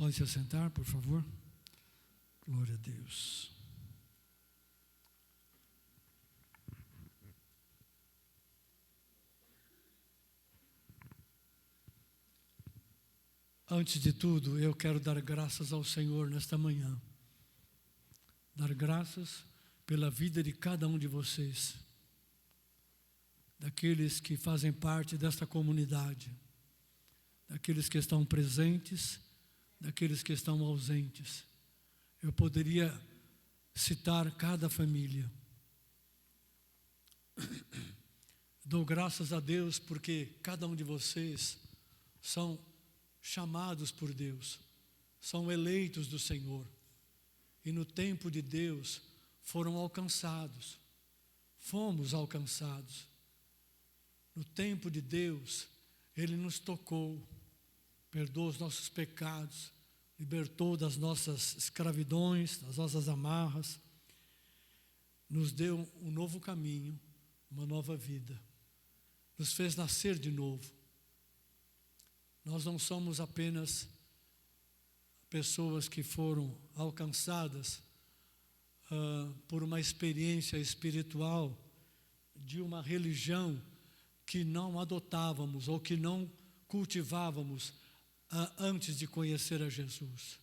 Pode se assentar, por favor. Glória a Deus. Antes de tudo, eu quero dar graças ao Senhor nesta manhã. Dar graças pela vida de cada um de vocês, daqueles que fazem parte desta comunidade, daqueles que estão presentes, daqueles que estão ausentes. Eu poderia citar cada família. Dou graças a Deus porque cada um de vocês são chamados por Deus, são eleitos do Senhor, e no tempo de Deus foram alcançados, fomos alcançados. No tempo de Deus, Ele nos tocou, perdoou os nossos pecados, libertou das nossas escravidões, das nossas amarras, nos deu um novo caminho, uma nova vida, nos fez nascer de novo. Nós não somos apenas pessoas que foram alcançadas por uma experiência espiritual de uma religião que não adotávamos ou que não cultivávamos antes de conhecer a Jesus.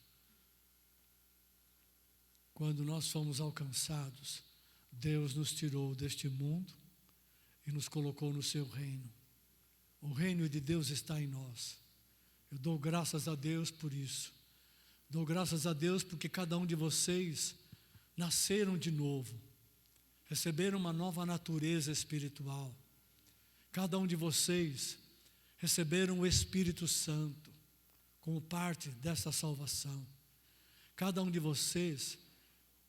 Quando nós fomos alcançados, Deus nos tirou deste mundo e nos colocou no seu reino. O reino de Deus está em nós. Eu dou graças a Deus por isso. Dou graças a Deus porque cada um de vocês nasceram de novo, receberam uma nova natureza espiritual. Cada um de vocês receberam o Espírito Santo como parte dessa salvação. Cada um de vocês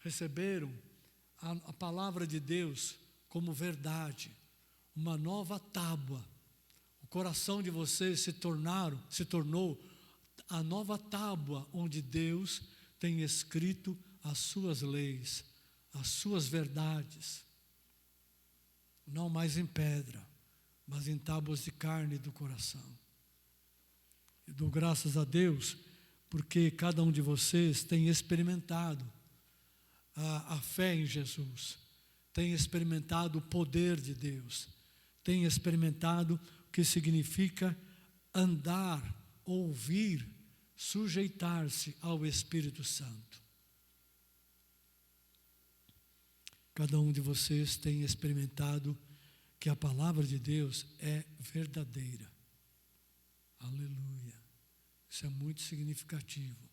receberam a palavra de Deus como verdade, uma nova tábua. O coração de vocês se tornou a nova tábua onde Deus tem escrito as suas leis, as suas verdades, não mais em pedra, mas em tábuas de carne do coração. Eu dou graças a Deus porque cada um de vocês tem experimentado a fé em Jesus, tem experimentado o poder de Deus, tem experimentado o que significa andar, ouvir, sujeitar-se ao Espírito Santo. Cada um de vocês tem experimentado que a palavra de Deus é verdadeira. Aleluia. Isso é muito significativo.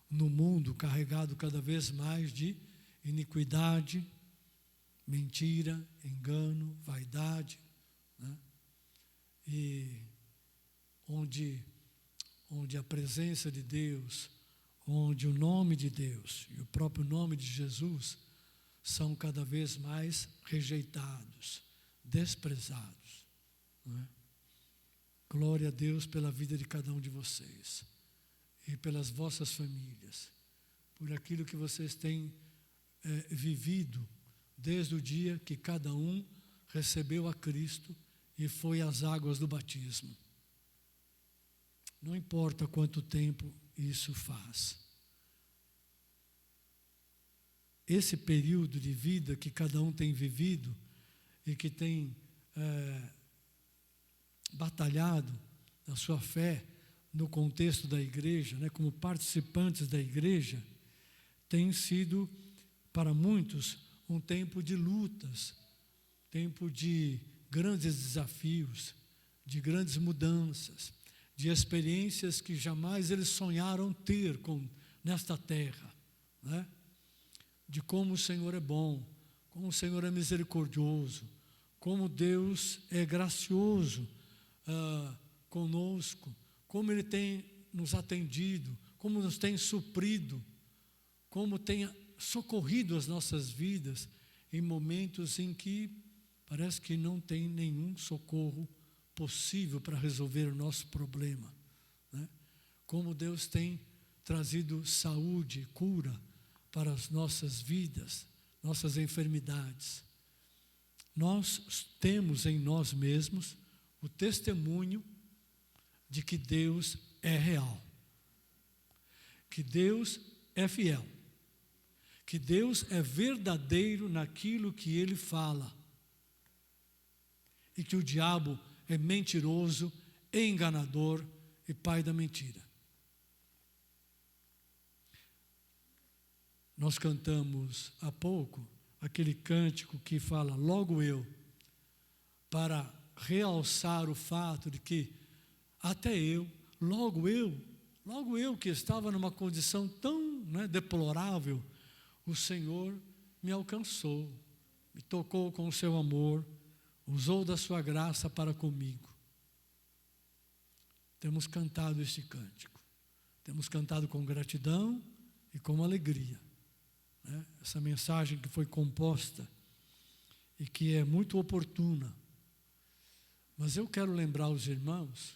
No mundo carregado cada vez mais de iniquidade, mentira, engano, vaidade, né? E onde a presença de Deus, onde o nome de Deus e o próprio nome de Jesus são cada vez mais rejeitados, desprezados, não é? Glória a Deus pela vida de cada um de vocês e pelas vossas famílias, por aquilo que vocês têm vivido desde o dia que cada um recebeu a Cristo e foi às águas do batismo. Não importa quanto tempo isso faz. Esse período de vida que cada um tem vivido e que tem batalhado na sua fé, no contexto da igreja, né, como participantes da igreja, tem sido, para muitos, um tempo de lutas, tempo de grandes desafios, de grandes mudanças, de experiências que jamais eles sonharam ter nesta terra, né? De como o Senhor é bom, como o Senhor é misericordioso, como Deus é gracioso conosco, como Ele tem nos atendido, como nos tem suprido, como tem socorrido as nossas vidas em momentos em que parece que não tem nenhum socorro possível para resolver o nosso problema, né? Como Deus tem trazido saúde, cura para as nossas vidas, nossas enfermidades. Nós temos em nós mesmos o testemunho de que Deus é real, que Deus é fiel, que Deus é verdadeiro naquilo que Ele fala, e que o diabo é mentiroso, enganador e pai da mentira. Nós cantamos há pouco aquele cântico que fala, logo eu, para realçar o fato de que até eu, logo eu que estava numa condição tão deplorável, o Senhor me alcançou, me tocou com o seu amor, usou da sua graça para comigo. Temos cantado este cântico, temos cantado com gratidão e com alegria, essa mensagem que foi composta e que é muito oportuna. Mas eu quero lembrar os irmãos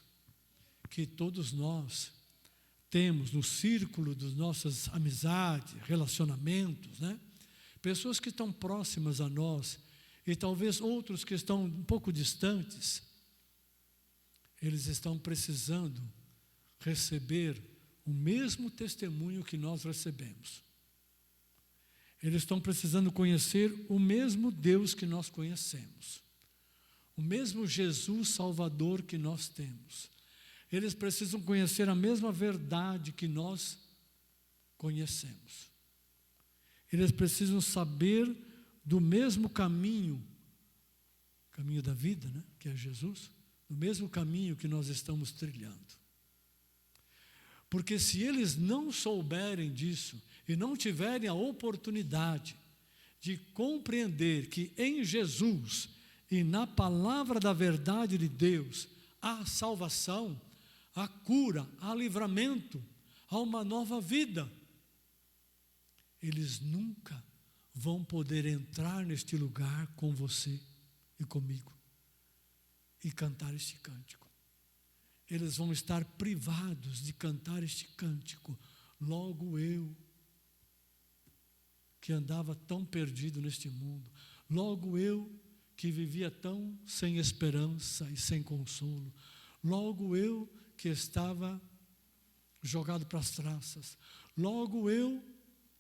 que todos nós temos no círculo das nossas amizades, relacionamentos, pessoas que estão próximas a nós e talvez outros que estão um pouco distantes. Eles estão precisando receber o mesmo testemunho que nós recebemos. Eles estão precisando conhecer o mesmo Deus que nós conhecemos, o mesmo Jesus Salvador que nós temos. Eles precisam conhecer a mesma verdade que nós conhecemos. Eles precisam saber do mesmo caminho da vida, que é Jesus, do mesmo caminho que nós estamos trilhando. Porque se eles não souberem disso e não tiverem a oportunidade de compreender que em Jesus e na palavra da verdade de Deus há salvação, há cura, há livramento, há uma nova vida, eles nunca vão poder entrar neste lugar com você e comigo e cantar este cântico. Eles vão estar privados de cantar este cântico. Logo eu, que andava tão perdido neste mundo, logo eu, que vivia tão sem esperança e sem consolo, logo eu, que estava jogado para as traças, logo eu,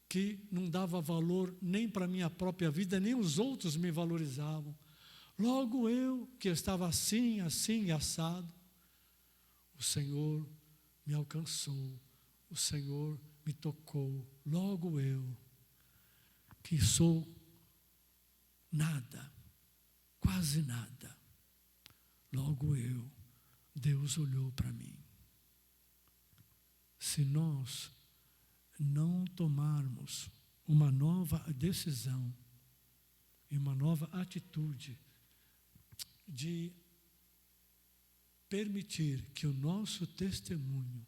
que não dava valor nem para a minha própria vida, nem os outros me valorizavam, logo eu, que estava assim e assado, o Senhor me alcançou, o Senhor me tocou, logo eu, que sou nada, quase nada, logo eu, Deus olhou para mim. Se nós não tomarmos uma nova decisão e uma nova atitude de permitir que o nosso testemunho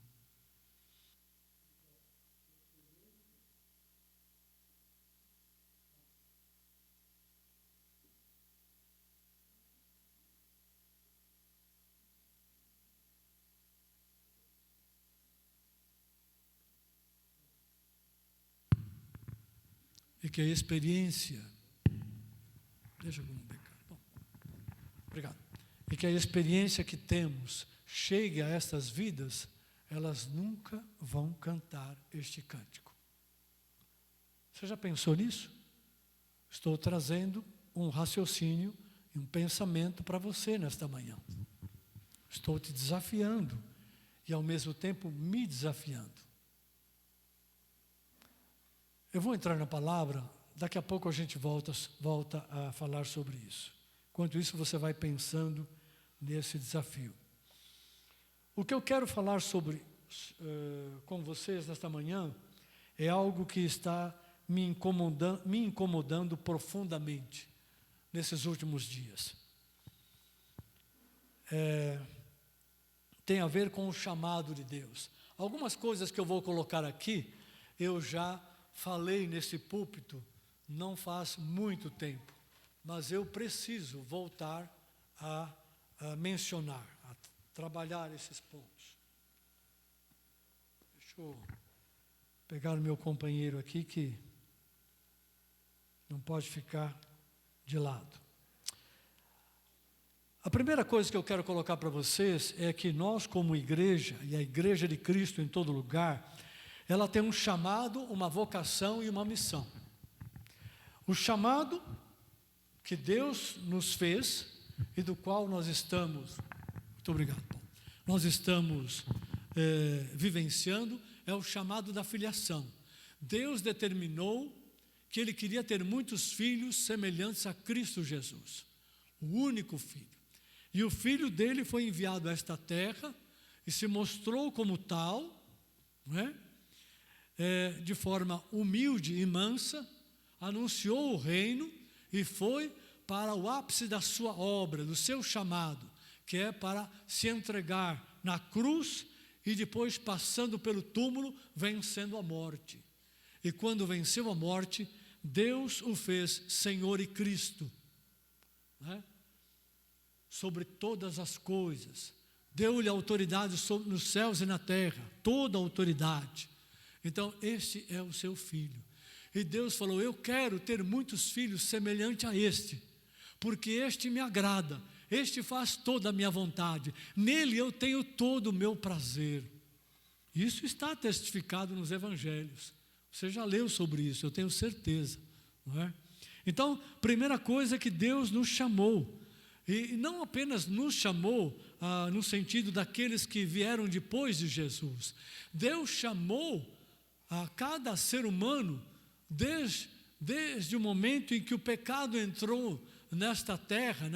e que a experiência, deixa eu pegar. Bom, obrigado. E que a experiência que temos chegue a estas vidas, elas nunca vão cantar este cântico. Você já pensou nisso? Estou trazendo um raciocínio e um pensamento para você nesta manhã. Estou te desafiando e ao mesmo tempo me desafiando. Eu vou entrar na palavra, daqui a pouco a gente volta a falar sobre isso. Enquanto isso, você vai pensando nesse desafio. O que eu quero falar sobre com vocês nesta manhã é algo que está me incomodando profundamente nesses últimos dias. Tem a ver com o chamado de Deus. Algumas coisas que eu vou colocar aqui, eu já falei nesse púlpito não faz muito tempo, mas eu preciso voltar a mencionar, a trabalhar esses pontos. Deixa eu pegar o meu companheiro aqui que não pode ficar de lado. A primeira coisa que eu quero colocar para vocês é que nós, como igreja, e a igreja de Cristo em todo lugar, ela tem um chamado, uma vocação e uma missão. O chamado que Deus nos fez e do qual nós estamos, muito obrigado, Paulo, nós estamos vivenciando, é o chamado da filiação. Deus determinou que Ele queria ter muitos filhos semelhantes a Cristo Jesus, o único filho. E o filho dele foi enviado a esta terra e se mostrou como tal, não é? De forma humilde e mansa, anunciou o reino e foi para o ápice da sua obra, do seu chamado, que é para se entregar na cruz e depois, passando pelo túmulo, vencendo a morte. E quando venceu a morte, Deus o fez Senhor e Cristo, né? Sobre todas as coisas. Deu-lhe autoridade nos céus e na terra, toda a autoridade. Então, este é o seu filho. E Deus falou: eu quero ter muitos filhos semelhante a este, porque este me agrada, este faz toda a minha vontade, nele eu tenho todo o meu prazer. Isso está testificado nos evangelhos. Você já leu sobre isso, eu tenho certeza, não é? Então, primeira coisa é que Deus nos chamou, e não apenas nos chamou no sentido daqueles que vieram depois de Jesus. Deus chamou a cada ser humano desde o momento em que o pecado entrou nesta terra,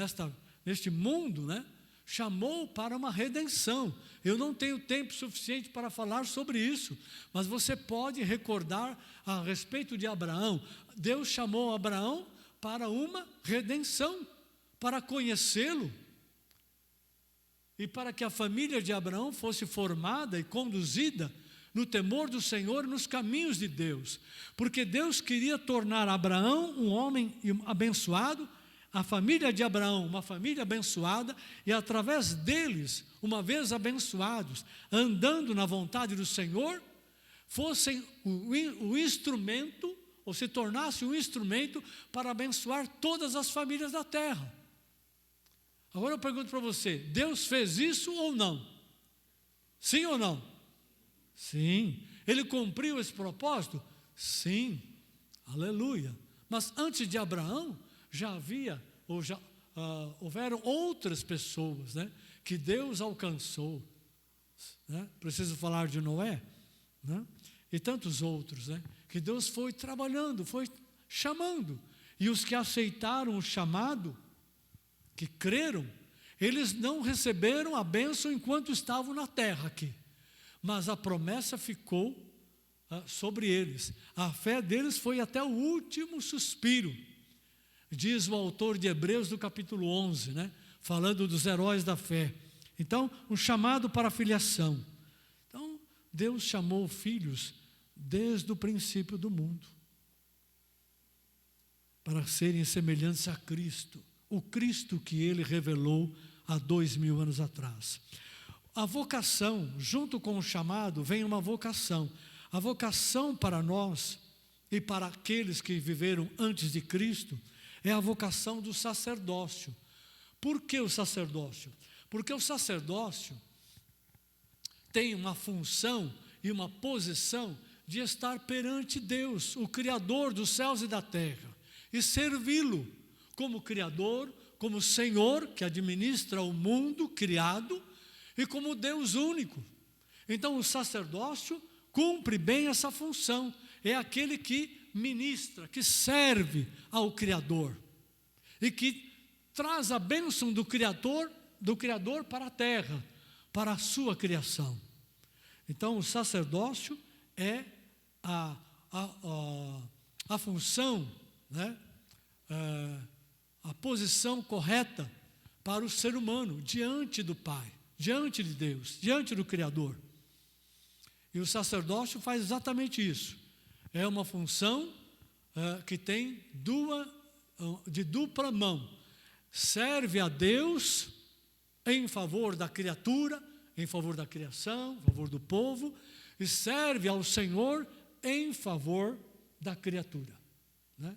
neste mundo, né? Chamou para uma redenção. Eu não tenho tempo suficiente para falar sobre isso, mas você pode recordar a respeito de Abraão. Deus chamou Abraão para uma redenção, para conhecê-lo e para que a família de Abraão fosse formada e conduzida no temor do Senhor e nos caminhos de Deus, porque Deus queria tornar Abraão um homem abençoado, a família de Abraão uma família abençoada, e através deles, uma vez abençoados, andando na vontade do Senhor, fossem o instrumento, ou se tornasse um instrumento para abençoar todas as famílias da terra. Agora eu pergunto para você: Deus fez isso ou não? Sim ou não? Sim. Ele cumpriu esse propósito? Sim. Aleluia. Mas antes de Abraão, houveram outras pessoas, né, que Deus alcançou, né? Preciso falar de Noé, né? E tantos outros, né, que Deus foi trabalhando, foi chamando. E os que aceitaram o chamado, que creram, eles não receberam a bênção enquanto estavam na terra aqui, mas a promessa ficou sobre eles. A fé deles foi até o último suspiro, diz o autor de Hebreus do capítulo 11, né? Falando dos heróis da fé. Então, um chamado para a filiação. Então, Deus chamou filhos desde o princípio do mundo para serem semelhantes a Cristo, o Cristo que Ele revelou há 2000 anos atrás. A vocação, junto com o chamado, vem uma vocação. A vocação para nós e para aqueles que viveram antes de Cristo é a vocação do sacerdócio. Por que o sacerdócio? Porque o sacerdócio tem uma função e uma posição de estar perante Deus, o Criador dos céus e da terra, e servi-lo como Criador, como Senhor que administra o mundo criado e como Deus único. Então o sacerdócio cumpre bem essa função, é aquele que ministra, que serve ao Criador e que traz a bênção do Criador para a terra, para a sua criação. Então o sacerdócio é a função, né? A posição correta para o ser humano diante do Pai, diante de Deus, diante do Criador. E o sacerdócio faz exatamente isso. É uma função que tem de dupla mão. Serve a Deus em favor da criatura, em favor da criação, em favor do povo, e serve ao Senhor em favor da criatura, né?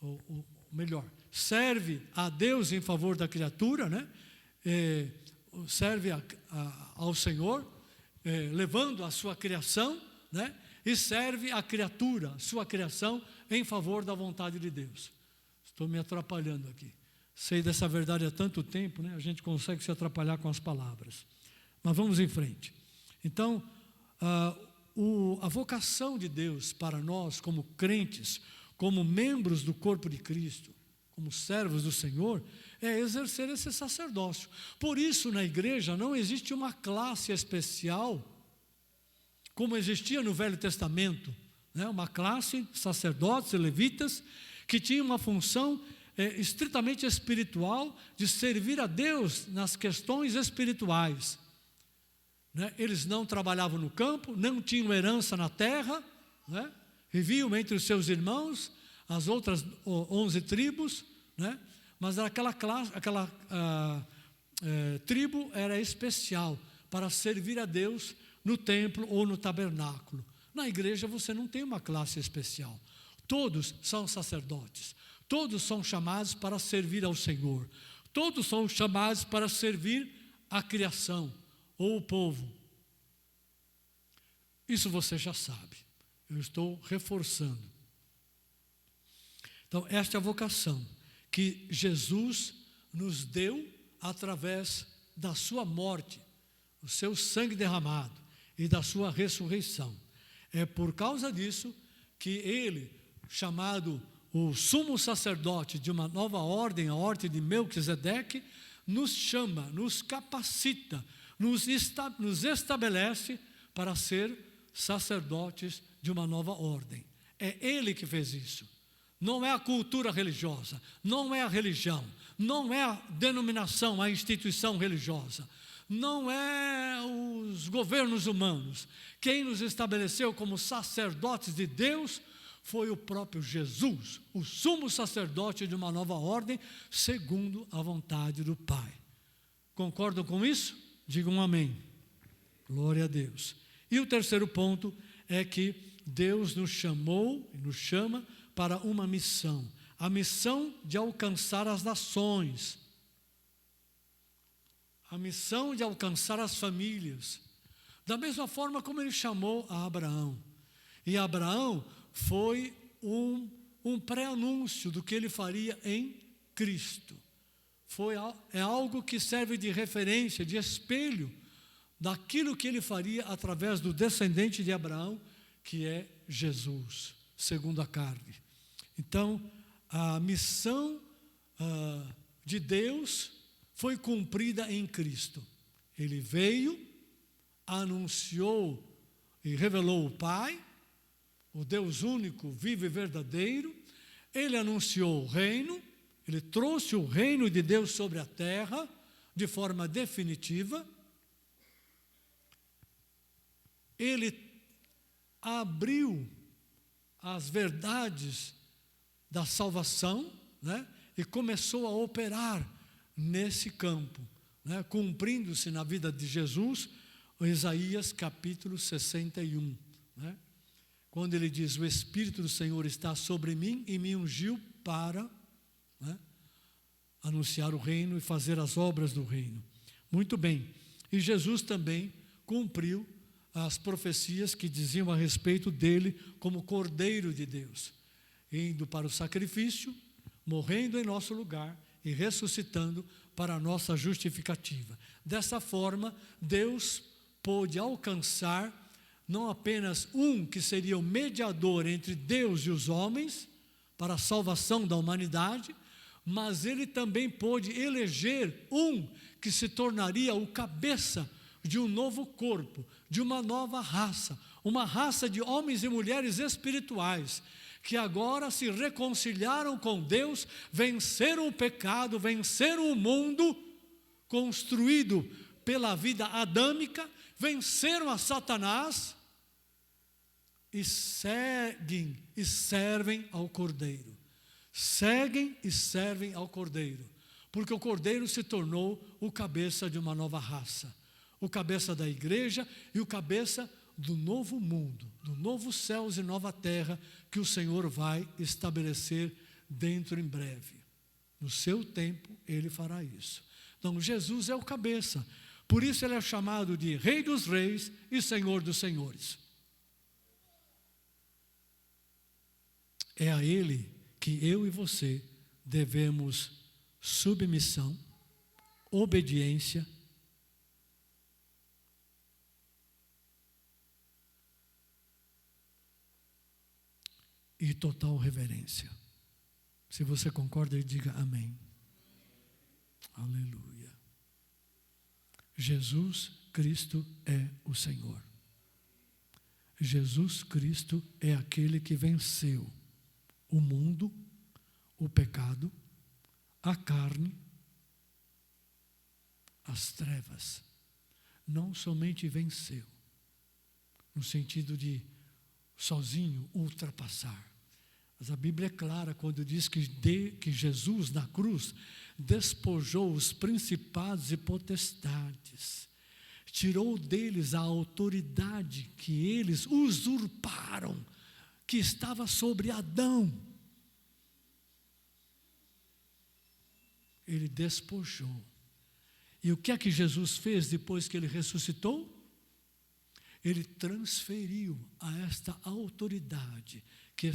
Ou melhor, serve a Deus em favor da criatura, né? Serve ao Senhor, levando a sua criação né? E serve a criatura, sua criação, em favor da vontade de Deus. Estou me atrapalhando aqui. Sei dessa verdade há tanto tempo, né? A gente consegue se atrapalhar com as palavras. Mas vamos em frente. Então, a vocação de Deus para nós, como crentes, como membros do corpo de Cristo, como servos do Senhor, é exercer esse sacerdócio. Por isso, na igreja, não existe uma classe especial, como existia no Velho Testamento, né? Uma classe, sacerdotes e levitas, que tinha uma função estritamente espiritual, de servir a Deus nas questões espirituais, né? Eles não trabalhavam no campo, não tinham herança na terra, né? Viviam entre os seus irmãos, as outras 11 tribos, né? Mas aquela tribo era especial para servir a Deus no templo ou no tabernáculo. Na igreja você não tem uma classe especial. Todos são sacerdotes. Todos são chamados para servir ao Senhor. Todos são chamados para servir a criação ou o povo. Isso você já sabe. Eu estou reforçando. Então, esta é a vocação que Jesus nos deu através da sua morte, o seu sangue derramado e da sua ressurreição. É por causa disso que ele, chamado o sumo sacerdote de uma nova ordem, a ordem de Melquisedeque, nos chama, nos capacita, nos estabelece para ser sacerdotes de uma nova ordem. É ele que fez isso. Não é a cultura religiosa, não é a religião, não é a denominação, a instituição religiosa, não é os governos humanos. Quem nos estabeleceu como sacerdotes de Deus foi o próprio Jesus, o sumo sacerdote de uma nova ordem, segundo a vontade do Pai. Concordam com isso? Digam um amém. Glória a Deus. E o terceiro ponto é que Deus nos chamou e nos chama para uma missão, a missão de alcançar as nações, a missão de alcançar as famílias, da mesma forma como ele chamou a Abraão. E Abraão foi um pré-anúncio do que ele faria em Cristo. É algo que serve de referência, de espelho, daquilo que ele faria através do descendente de Abraão, que é Jesus, segundo a carne. Então, a missão de Deus foi cumprida em Cristo. Ele veio, anunciou e revelou o Pai, o Deus único, vivo e verdadeiro. Ele anunciou o reino, ele trouxe o reino de Deus sobre a terra de forma definitiva. Ele abriu as verdades da salvação, né? E começou a operar nesse campo, né? Cumprindo-se na vida de Jesus, o Isaías capítulo 61, né? Quando ele diz: o Espírito do Senhor está sobre mim e me ungiu para, né, anunciar o reino e fazer as obras do reino. Muito bem. E Jesus também cumpriu as profecias que diziam a respeito dele como Cordeiro de Deus, indo para o sacrifício, morrendo em nosso lugar e ressuscitando para a nossa justificativa. Dessa forma, Deus pôde alcançar não apenas um que seria o mediador entre Deus e os homens para a salvação da humanidade, mas ele também pôde eleger um que se tornaria o cabeça de um novo corpo, de uma nova raça, uma raça de homens e mulheres espirituais, que agora se reconciliaram com Deus, venceram o pecado, venceram o mundo construído pela vida adâmica, venceram a Satanás e seguem e servem ao Cordeiro. Seguem e servem ao Cordeiro, porque o Cordeiro se tornou o cabeça de uma nova raça, o cabeça da igreja e o cabeça do novo mundo, do novo céus e nova terra que o Senhor vai estabelecer dentro em breve. No seu tempo, Ele fará isso. Então, Jesus é o cabeça. Por isso Ele é chamado de Rei dos Reis e Senhor dos Senhores. é a Ele que eu e você devemos submissão, obediência e total reverência. Se você concorda, diga amém. Aleluia. Jesus Cristo é o Senhor. Jesus Cristo é aquele que venceu o mundo, o pecado, a carne, as trevas. Não somente venceu, no sentido de sozinho ultrapassar. Mas a Bíblia é clara quando diz que Jesus na cruz despojou os principados e potestades, tirou deles a autoridade que eles usurparam, que estava sobre Adão. Ele despojou. E o que é que Jesus fez depois que ele ressuscitou? Ele transferiu a esta autoridade que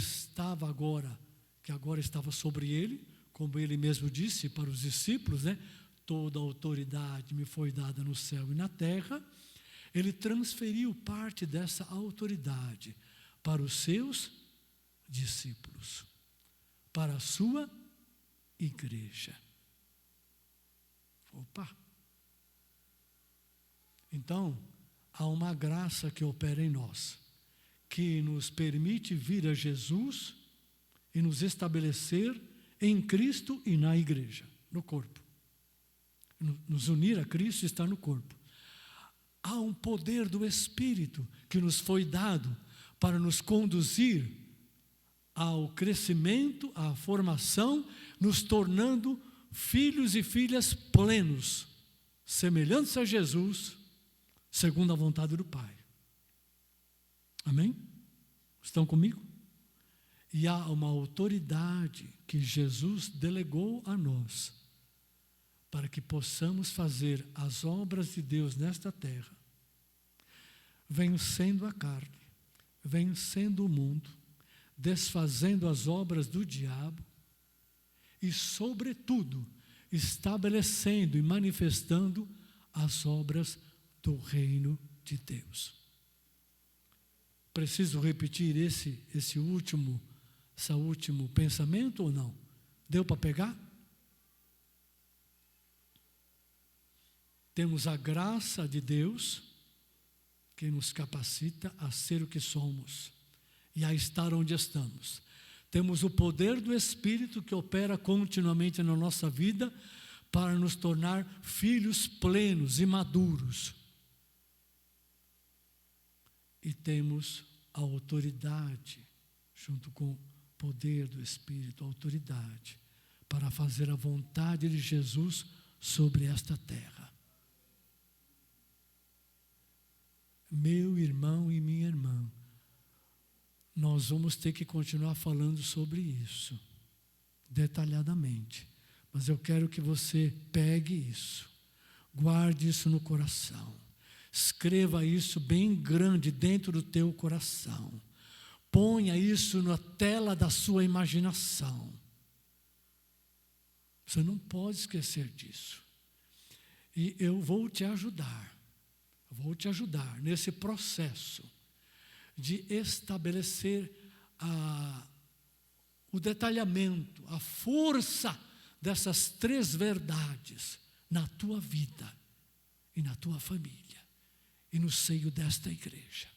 agora estava sobre ele, como ele mesmo disse para os discípulos, né? Toda a autoridade me foi dada no céu e na terra. Ele transferiu parte dessa autoridade para os seus discípulos, para a sua igreja. Opa! Então, há uma graça que opera em nós, que nos permite vir a Jesus e nos estabelecer em Cristo e na igreja, no corpo. Nos unir a Cristo e estar no corpo. Há um poder do Espírito que nos foi dado para nos conduzir ao crescimento, à formação, nos tornando filhos e filhas plenos, semelhantes a Jesus, segundo a vontade do Pai. Amém? Estão comigo? E há uma autoridade que Jesus delegou a nós, para que possamos fazer as obras de Deus nesta terra, vencendo a carne, vencendo o mundo, desfazendo as obras do diabo e, sobretudo, estabelecendo e manifestando as obras do reino de Deus. Preciso repetir esse último pensamento ou não? Deu para pegar? Temos a graça de Deus que nos capacita a ser o que somos e a estar onde estamos. Temos o poder do Espírito que opera continuamente na nossa vida para nos tornar filhos plenos e maduros. E temos a autoridade, junto com o poder do Espírito, a autoridade para fazer a vontade de Jesus sobre esta terra. Meu irmão e minha irmã, nós vamos ter que continuar falando sobre isso, detalhadamente. Mas eu quero que você pegue isso, guarde isso no coração, escreva isso bem grande dentro do teu coração, ponha isso na tela da sua imaginação. Você não pode esquecer disso. E eu vou te ajudar nesse processo de estabelecer o detalhamento, a força dessas três verdades na tua vida e na tua família e no seio desta igreja.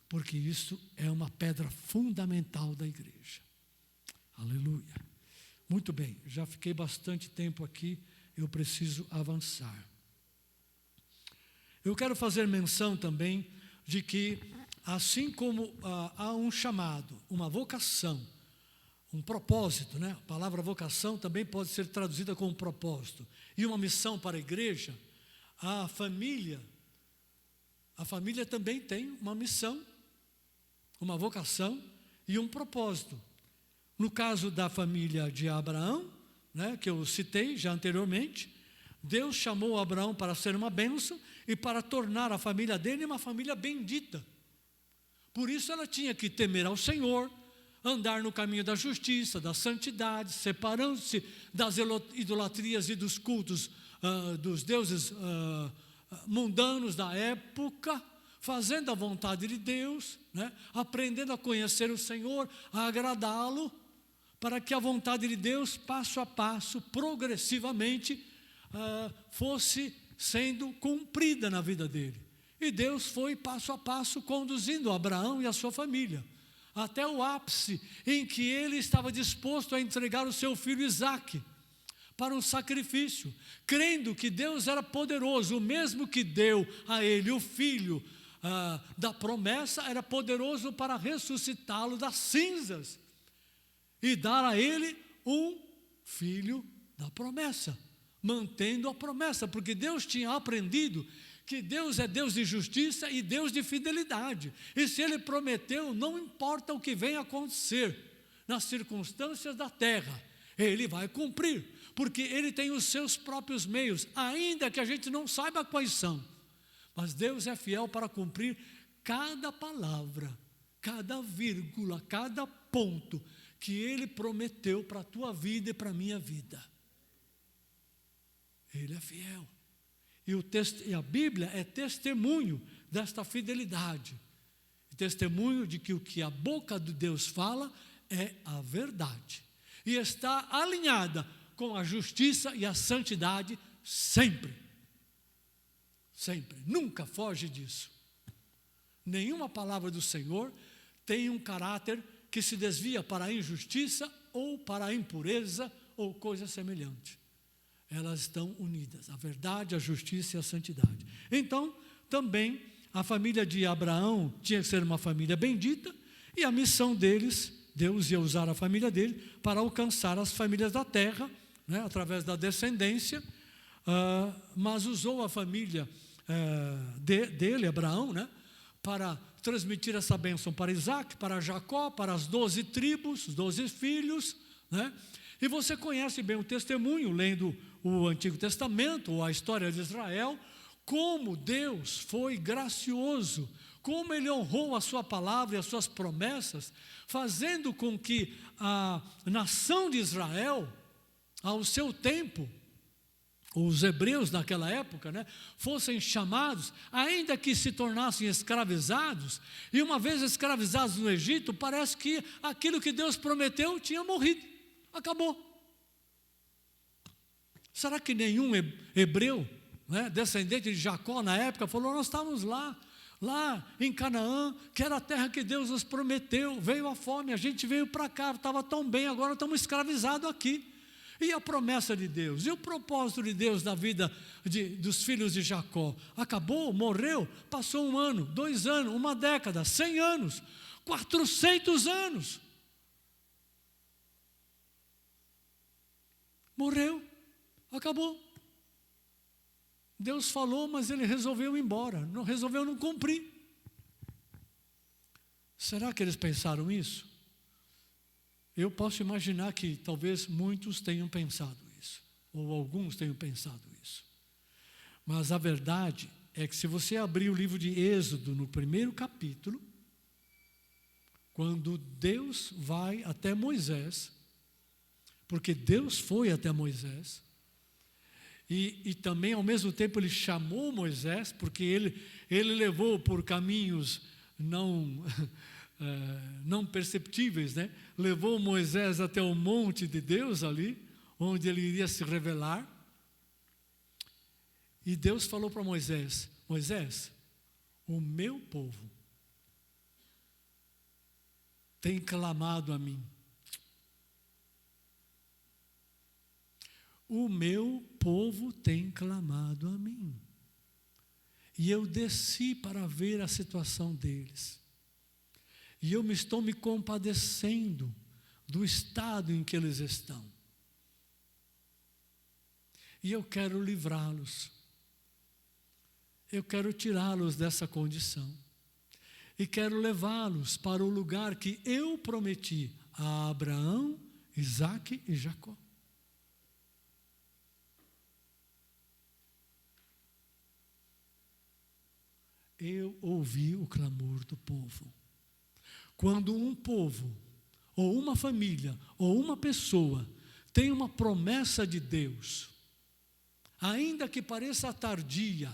Porque isso é uma pedra fundamental da igreja. Aleluia. Muito bem, já fiquei bastante tempo aqui, eu preciso avançar. Eu quero fazer menção também de que, assim como há um chamado, uma vocação, um propósito, né? A palavra vocação também pode ser traduzida como propósito, e uma missão para a igreja, a família também tem uma missão, uma vocação e um propósito. No caso da família de Abraão, né, que eu citei já anteriormente, Deus chamou Abraão para ser uma bênção e para tornar a família dele uma família bendita. Por isso ela tinha que temer ao Senhor, andar no caminho da justiça, da santidade, separando-se das idolatrias e dos cultos dos deuses mundanos da época, fazendo a vontade de Deus, né? Aprendendo a conhecer o Senhor, a agradá-lo, para que a vontade de Deus, passo a passo, progressivamente, fosse sendo cumprida na vida dele. E Deus foi passo a passo conduzindo Abraão e a sua família, até o ápice em que ele estava disposto a entregar o seu filho Isaque para um sacrifício, crendo que Deus era poderoso, o mesmo que deu a ele o filho da promessa, era poderoso para ressuscitá-lo das cinzas e dar a ele um filho da promessa, mantendo a promessa, porque Deus tinha aprendido que Deus é Deus de justiça e Deus de fidelidade, e se Ele prometeu, não importa o que venha acontecer nas circunstâncias da terra, Ele vai cumprir, porque Ele tem os seus próprios meios, ainda que a gente não saiba quais são, mas Deus é fiel para cumprir cada palavra, cada vírgula, cada ponto que Ele prometeu para a tua vida e para a minha vida. Ele é fiel. E a Bíblia é testemunho desta fidelidade. Testemunho de que o que a boca de Deus fala é a verdade. E está alinhada com a justiça e a santidade sempre. Sempre. Nunca foge disso. Nenhuma palavra do Senhor tem um caráter que se desvia para a injustiça ou para a impureza ou coisa semelhante. Elas estão unidas, a verdade, a justiça e a santidade. Então, também, a família de Abraão tinha que ser uma família bendita, e a missão deles, Deus ia usar a família dele para alcançar as famílias da terra, né, através da descendência, mas usou a família dele, Abraão, né, para transmitir essa bênção para Isaque, para Jacó, para as 12 tribos, os 12 filhos, né? E você conhece bem o testemunho, lendo o Antigo Testamento, ou a história de Israel, como Deus foi gracioso, como Ele honrou a sua palavra e as suas promessas, fazendo com que a nação de Israel, ao seu tempo, os hebreus naquela época, né, fossem chamados, ainda que se tornassem escravizados, e uma vez escravizados no Egito, parece que aquilo que Deus prometeu tinha morrido. Acabou. Será que nenhum hebreu, né, descendente de Jacó na época, falou: nós estávamos lá em Canaã, que era a terra que Deus nos prometeu, veio a fome, a gente veio para cá, estava tão bem, agora estamos escravizados aqui. E a promessa de Deus, e o propósito de Deus na vida dos filhos de Jacó? Acabou, morreu, passou 1 ano, 2 anos, 1 década, 100 anos, 400 anos. Morreu, acabou. Deus falou, mas Ele resolveu ir embora, resolveu não cumprir. Será que eles pensaram isso? Eu posso imaginar que talvez muitos tenham pensado isso, ou alguns tenham pensado isso. Mas a verdade é que se você abrir o livro de Êxodo, no 1º capítulo, quando Deus vai até Moisés, porque Deus foi até Moisés, e também ao mesmo tempo Ele chamou Moisés, porque ele levou por caminhos não perceptíveis, né? Levou Moisés até o monte de Deus ali, onde ele iria se revelar. E Deus falou para Moisés: Moisés, o meu povo tem clamado a mim. O meu povo tem clamado a mim. E eu desci para ver a situação deles. E eu estou me compadecendo do estado em que eles estão. E eu quero livrá-los. Eu quero tirá-los dessa condição. E quero levá-los para o lugar que eu prometi a Abraão, Isaque e Jacó. Eu ouvi o clamor do povo. Quando um povo ou uma família, ou uma pessoa tem uma promessa de Deus, ainda que pareça tardia,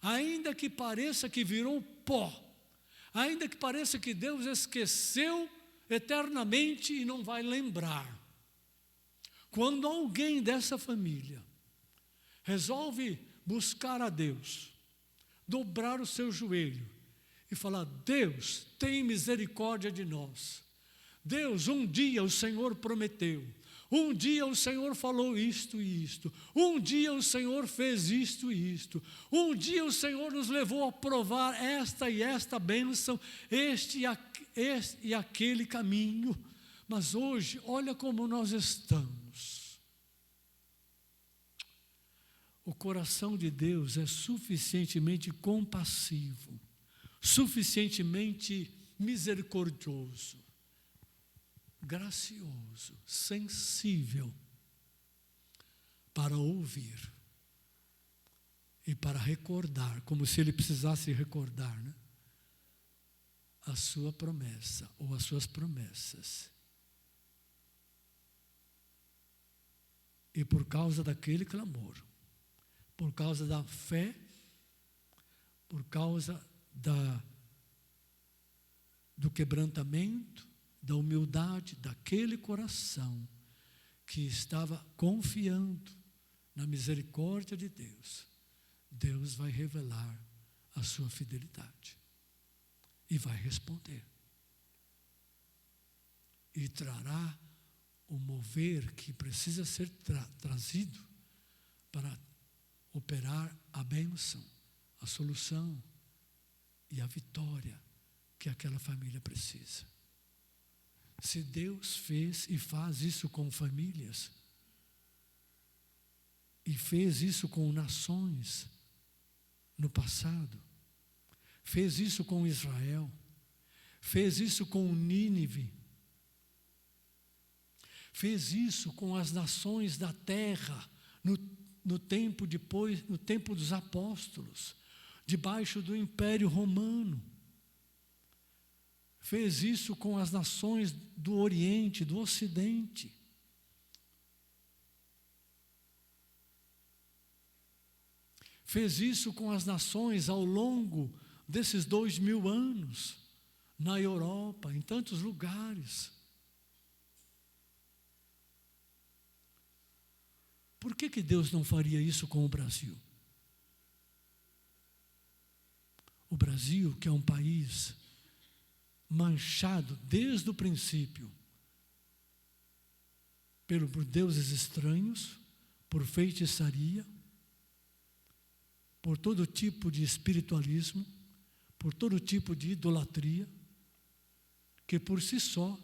ainda que pareça que virou pó, ainda que pareça que Deus esqueceu eternamente e não vai lembrar. Quando alguém dessa família resolve buscar a Deus, dobrar o seu joelho e falar: Deus, tem misericórdia de nós. Deus, um dia o Senhor prometeu, um dia o Senhor falou isto e isto, um dia o Senhor fez isto e isto, um dia o Senhor nos levou a provar esta e esta bênção, este e aquele caminho, mas hoje, olha como nós estamos. O coração de Deus é suficientemente compassivo, suficientemente misericordioso, gracioso, sensível para ouvir e para recordar, como se ele precisasse recordar, né? A sua promessa ou as suas promessas. E por causa daquele clamor, por causa da fé, por causa do quebrantamento, da humildade daquele coração que estava confiando na misericórdia de Deus, Deus vai revelar a sua fidelidade e vai responder. E trará o mover que precisa ser trazido para operar a bênção, a solução e a vitória que aquela família precisa. Se Deus fez e faz isso com famílias, e fez isso com nações no passado, fez isso com Israel, fez isso com Nínive, fez isso com as nações da terra no tempo dos apóstolos, debaixo do Império Romano. Fez isso com as nações do Oriente, do Ocidente. Fez isso com as nações ao longo desses 2000 anos, na Europa, em tantos lugares. Por que Deus não faria isso com o Brasil? O Brasil, que é um país manchado desde o princípio por deuses estranhos, por feitiçaria, por todo tipo de espiritualismo, por todo tipo de idolatria, que por si só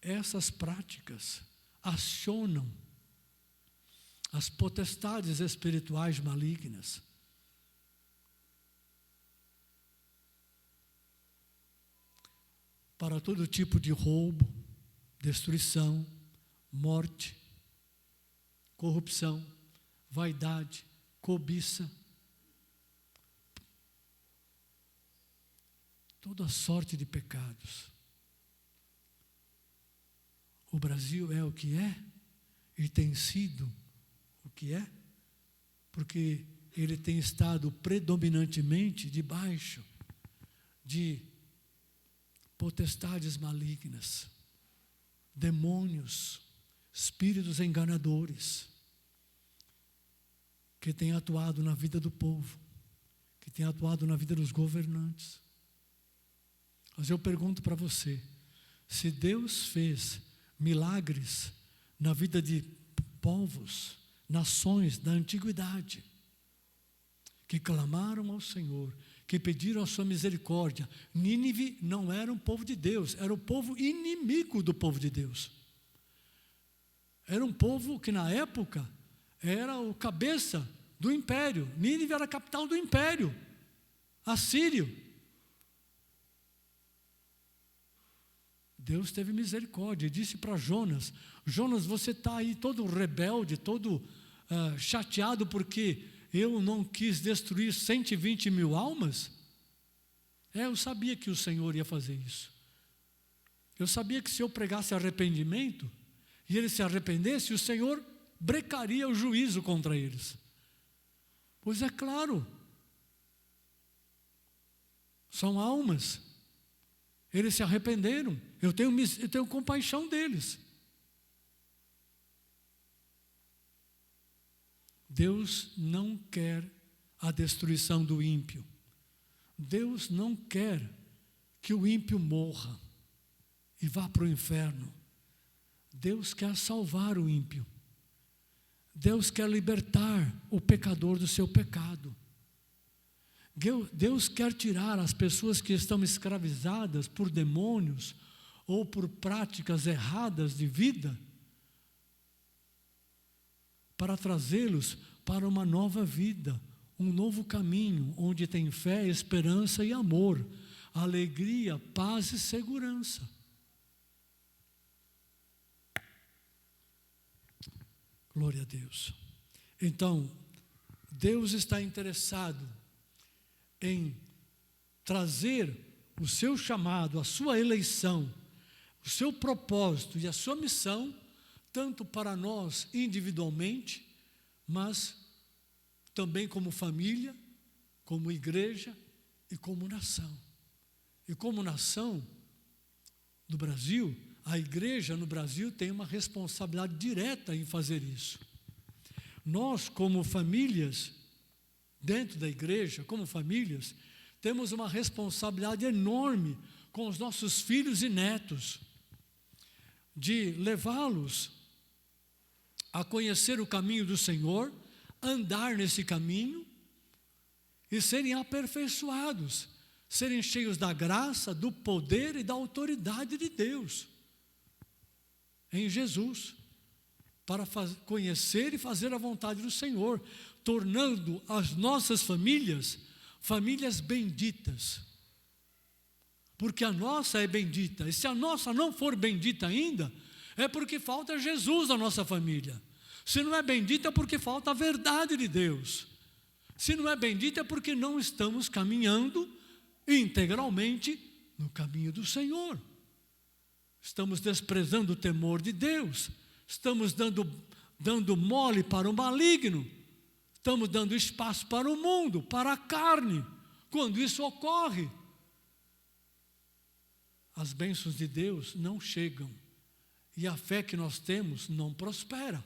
essas práticas acionam as potestades espirituais malignas. Para todo tipo de roubo, destruição, morte, corrupção, vaidade, cobiça, toda sorte de pecados. O Brasil é o que é e tem sido o que é, porque ele tem estado predominantemente debaixo de potestades malignas, demônios, espíritos enganadores, que têm atuado na vida do povo, que têm atuado na vida dos governantes. Mas eu pergunto para você, se Deus fez milagres na vida de povos, nações da antiguidade, que clamaram ao Senhor, que pediram a sua misericórdia. Nínive não era um povo de Deus, era o povo inimigo do povo de Deus. Era um povo que na época era o cabeça do império. Nínive era a capital do império assírio. Deus teve misericórdia e disse para Jonas: Jonas, você está aí todo rebelde, todo chateado porque eu não quis destruir 120 mil almas? Eu sabia que o Senhor ia fazer isso. Eu sabia que se eu pregasse arrependimento, e eles se arrependessem, o Senhor brecaria o juízo contra eles. Pois é claro, são almas, eles se arrependeram, eu tenho compaixão deles. Deus não quer a destruição do ímpio. Deus não quer que o ímpio morra e vá para o inferno. Deus quer salvar o ímpio. Deus quer libertar o pecador do seu pecado. Deus quer tirar as pessoas que estão escravizadas por demônios ou por práticas erradas de vida, para trazê-los para uma nova vida, um novo caminho, onde tem fé, esperança e amor, alegria, paz e segurança. Glória a Deus. Então, Deus está interessado em trazer o seu chamado, a sua eleição, o seu propósito e a sua missão, tanto para nós individualmente, mas também como família, como igreja e como nação. E como nação do Brasil, a igreja no Brasil tem uma responsabilidade direta em fazer isso. Nós, como famílias, dentro da igreja, como famílias, temos uma responsabilidade enorme com os nossos filhos e netos, de levá-los a conhecer o caminho do Senhor, andar nesse caminho e serem aperfeiçoados, serem cheios da graça, do poder e da autoridade de Deus, em Jesus, para conhecer e fazer a vontade do Senhor, tornando as nossas famílias, famílias benditas, porque a nossa é bendita, e se a nossa não for bendita ainda, é porque falta Jesus na nossa família. Se não é bendita é porque falta a verdade de Deus. Se não é bendita é porque não estamos caminhando integralmente no caminho do Senhor. Estamos desprezando o temor de Deus. Estamos dando mole para o maligno. Estamos dando espaço para o mundo, para a carne. Quando isso ocorre, as bênçãos de Deus não chegam. E a fé que nós temos não prospera.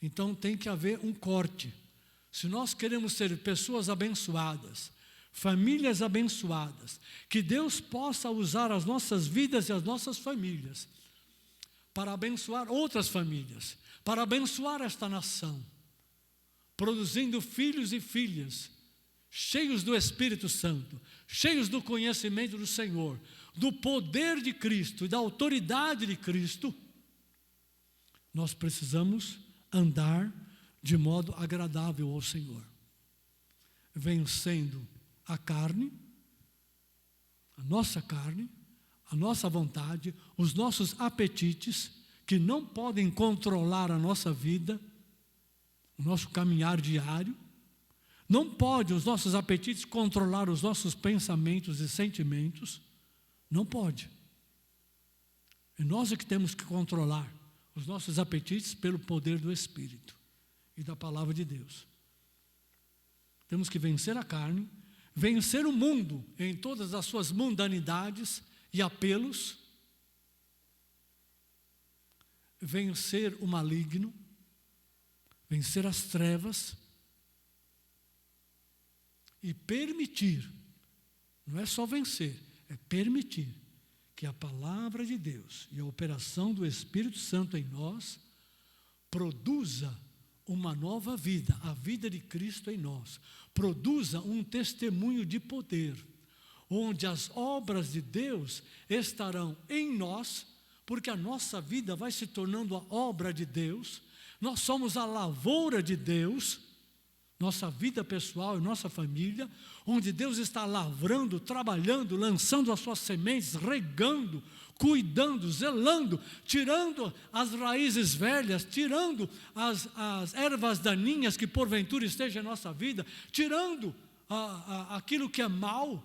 Então tem que haver um corte. Se nós queremos ser pessoas abençoadas, famílias abençoadas, que Deus possa usar as nossas vidas e as nossas famílias para abençoar outras famílias, para abençoar esta nação, produzindo filhos e filhas cheios do Espírito Santo, cheios do conhecimento do Senhor, do poder de Cristo e da autoridade de Cristo, nós precisamos andar de modo agradável ao Senhor, vencendo a carne, a nossa vontade, os nossos apetites, que não podem controlar a nossa vida, o nosso caminhar diário. Não pode os nossos apetites controlar os nossos pensamentos e sentimentos. Não pode. E nós é que temos que controlar os nossos apetites pelo poder do Espírito e da palavra de Deus. Temos que vencer a carne, vencer o mundo em todas as suas mundanidades e apelos, vencer o maligno, vencer as trevas e permitir, não é só vencer, é permitir que a palavra de Deus e a operação do Espírito Santo em nós produza uma nova vida, a vida de Cristo em nós, produza um testemunho de poder, onde as obras de Deus estarão em nós, porque a nossa vida vai se tornando a obra de Deus, nós somos a lavoura de Deus, nossa vida pessoal e nossa família, onde Deus está lavrando, trabalhando, lançando as suas sementes, regando, cuidando, zelando, tirando as raízes velhas, tirando as ervas daninhas que porventura estejam em nossa vida, tirando aquilo que é mal,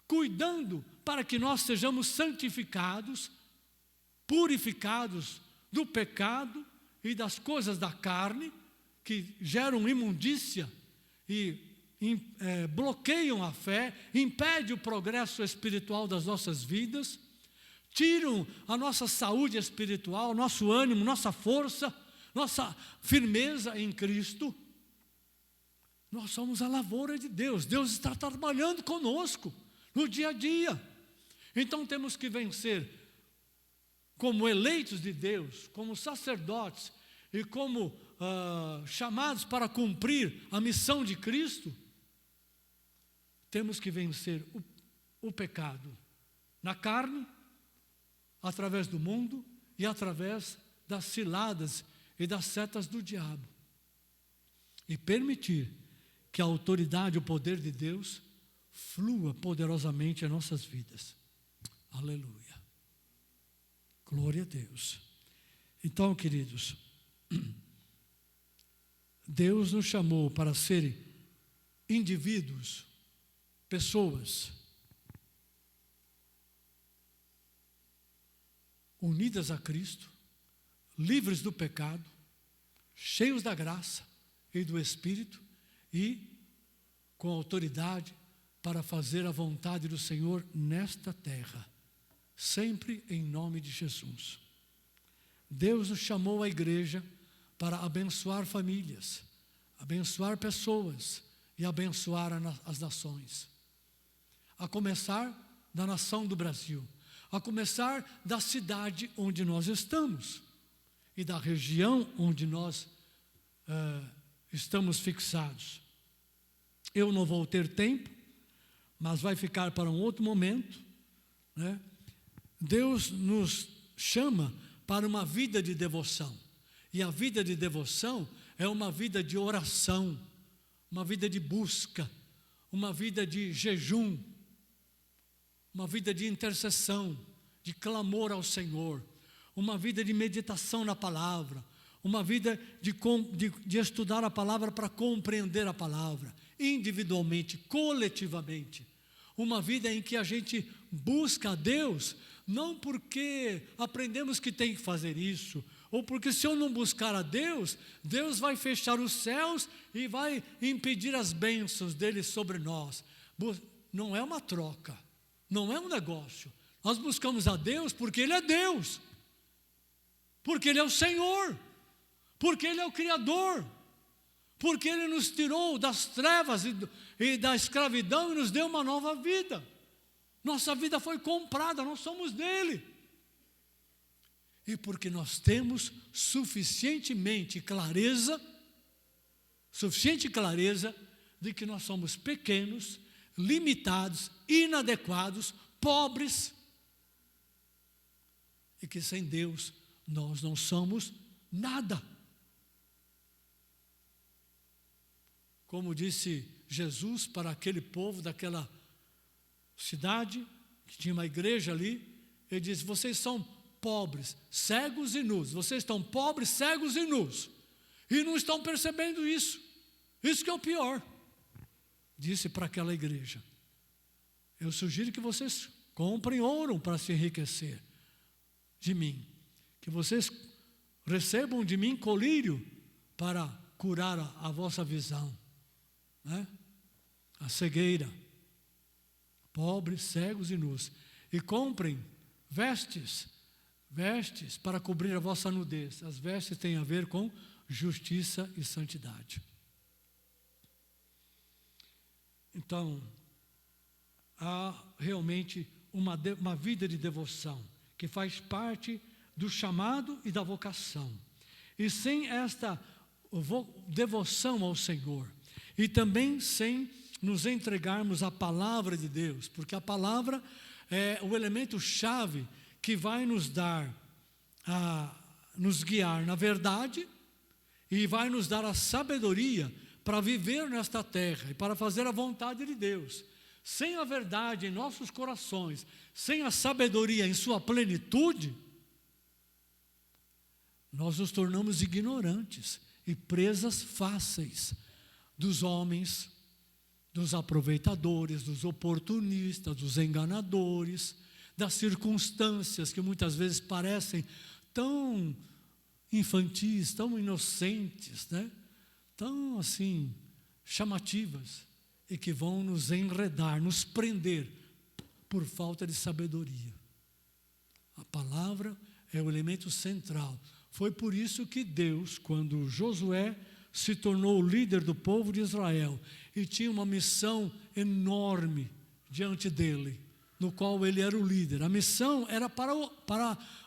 cuidando para que nós sejamos santificados, purificados do pecado e das coisas da carne, que geram imundícia e bloqueiam a fé, impedem o progresso espiritual das nossas vidas, tiram a nossa saúde espiritual, nosso ânimo, nossa força, nossa firmeza em Cristo. Nós somos a lavoura de Deus. Deus está trabalhando conosco no dia a dia. Então temos que vencer como eleitos de Deus, como sacerdotes e como chamados para cumprir a missão de Cristo. Temos que vencer o pecado na carne, através do mundo e através das ciladas e das setas do diabo. E permitir que a autoridade, o poder de Deus flua poderosamente em nossas vidas. Aleluia. Glória a Deus. Então, queridos, Deus nos chamou para ser indivíduos, pessoas unidas a Cristo, livres do pecado, cheios da graça e do Espírito e com autoridade para fazer a vontade do Senhor nesta terra, sempre em nome de Jesus. Deus nos chamou a igreja para abençoar famílias, abençoar pessoas e abençoar as nações. A começar da nação do Brasil, a começar da cidade onde nós estamos e da região onde nós estamos fixados. Eu não vou ter tempo, mas vai ficar para um outro momento, né? Deus nos chama para uma vida de devoção. E a vida de devoção é uma vida de oração, uma vida de busca, uma vida de jejum, uma vida de intercessão, de clamor ao Senhor, uma vida de meditação na palavra, uma vida de estudar a palavra para compreender a palavra, individualmente, coletivamente. Uma vida em que a gente busca a Deus, não porque aprendemos que tem que fazer isso, ou porque se eu não buscar a Deus, Deus vai fechar os céus e vai impedir as bênçãos dele sobre nós. Não é uma troca, não é um negócio. Nós buscamos a Deus porque Ele é Deus, porque Ele é o Senhor, porque Ele é o Criador, porque Ele nos tirou das trevas e da escravidão e nos deu uma nova vida. Nossa vida foi comprada, nós somos dele. E porque nós temos suficiente clareza de que nós somos pequenos, limitados, inadequados, pobres, e que sem Deus nós não somos nada. Como disse Jesus para aquele povo daquela cidade, que tinha uma igreja ali, ele disse: vocês são pobres, cegos e nus. Vocês estão pobres, cegos e nus, e não estão percebendo isso. Isso que é o pior. Disse para aquela igreja: eu sugiro que vocês comprem ouro para se enriquecer de mim, que vocês recebam de mim colírio para curar a vossa visão, né? A cegueira. Pobres, cegos e nus. E comprem vestes para cobrir a vossa nudez. As vestes têm a ver com justiça e santidade. Então, há realmente uma vida de devoção que faz parte do chamado e da vocação. E sem esta devoção ao Senhor, e também sem nos entregarmos à palavra de Deus, porque a palavra é o elemento chave que vai nos guiar na verdade e vai nos dar a sabedoria para viver nesta terra e para fazer a vontade de Deus. Sem a verdade em nossos corações, sem a sabedoria em sua plenitude, nós nos tornamos ignorantes e presas fáceis dos homens, dos aproveitadores, dos oportunistas, dos enganadores, das circunstâncias que muitas vezes parecem tão infantis, tão inocentes, né? Tão assim, chamativas, e que vão nos enredar, nos prender por falta de sabedoria. A palavra é o elemento central. Foi por isso que Deus, quando Josué se tornou o líder do povo de Israel e tinha uma missão enorme diante dele, no qual ele era o líder. A missão era para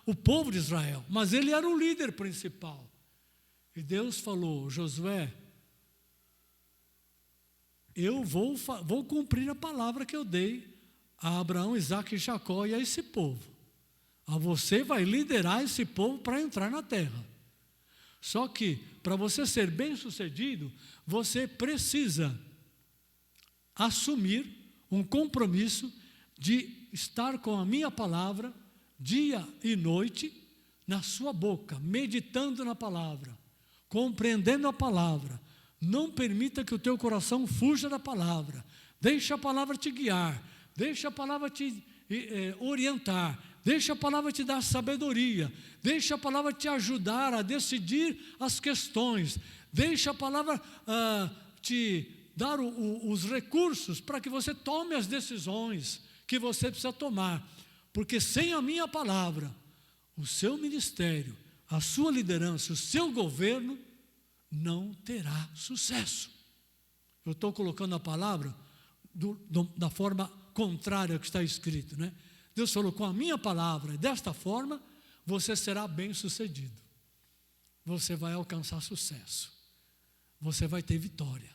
o povo de Israel, mas ele era o líder principal. E Deus falou: Josué, eu vou cumprir a palavra que eu dei a Abraão, Isaque e Jacó e a esse povo. Você vai liderar esse povo para entrar na terra. Só que, para você ser bem-sucedido, você precisa assumir um compromisso de estar com a minha palavra, dia e noite, na sua boca, meditando na palavra, compreendendo a palavra. Não permita que o teu coração fuja da palavra. Deixa a palavra te guiar, deixa a palavra te orientar, deixa a palavra te dar sabedoria, deixa a palavra te ajudar a decidir as questões, deixa a palavra te dar os recursos para que você tome as decisões que você precisa tomar, porque sem a minha palavra, o seu ministério, a sua liderança, o seu governo não terá sucesso. Eu estou colocando a palavra da forma contrária ao que está escrito, né? Deus falou: com a minha palavra, desta forma, você será bem-sucedido. Você vai alcançar sucesso. Você vai ter vitória.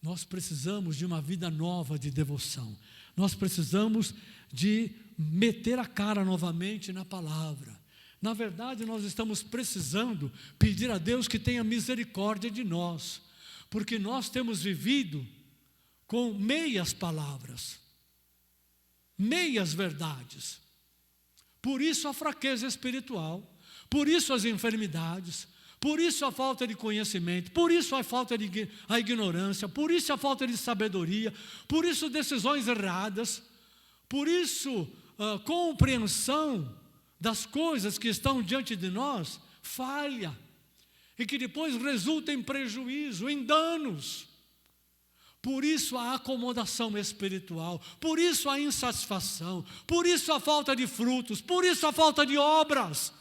Nós precisamos de uma vida nova de devoção. Nós precisamos de meter a cara novamente na palavra. Na verdade, nós estamos precisando pedir a Deus que tenha misericórdia de nós, porque nós temos vivido com meias palavras, meias verdades. Por isso a fraqueza espiritual, por isso as enfermidades, por isso a falta de conhecimento, por isso a falta de a ignorância, por isso a falta de sabedoria, por isso decisões erradas, por isso a compreensão das coisas que estão diante de nós falha, e que depois resulta em prejuízo, em danos. Por isso a acomodação espiritual, por isso a insatisfação, por isso a falta de frutos, por isso a falta de obras,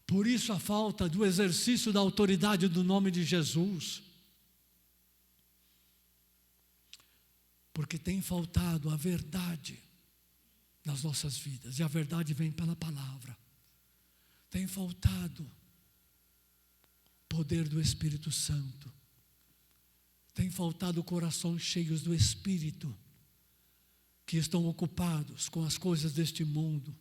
por isso a falta do exercício da autoridade do nome de Jesus. Porque tem faltado a verdade nas nossas vidas, e a verdade vem pela palavra. Tem faltado poder do Espírito Santo. Tem faltado corações cheios do Espírito, que estão ocupados com as coisas deste mundo,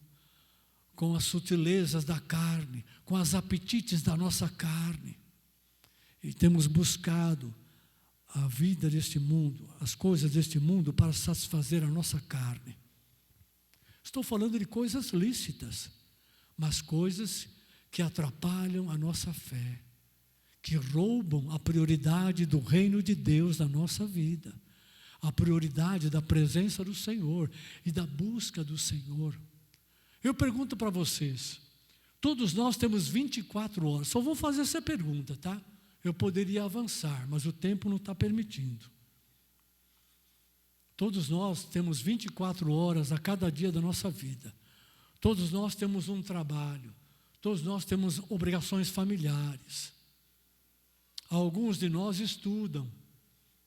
com as sutilezas da carne, com as apetites da nossa carne. E temos buscado a vida deste mundo, as coisas deste mundo, para satisfazer a nossa carne. Estou falando de coisas lícitas, mas coisas que atrapalham a nossa fé, que roubam a prioridade do reino de Deus na nossa vida, a prioridade da presença do Senhor e da busca do Senhor. Eu pergunto para vocês, todos nós temos 24 horas, só vou fazer essa pergunta, tá? Eu poderia avançar, mas o tempo não está permitindo. Todos nós temos 24 horas a cada dia da nossa vida. Todos nós temos um trabalho. Todos nós temos obrigações familiares. Alguns de nós estudam,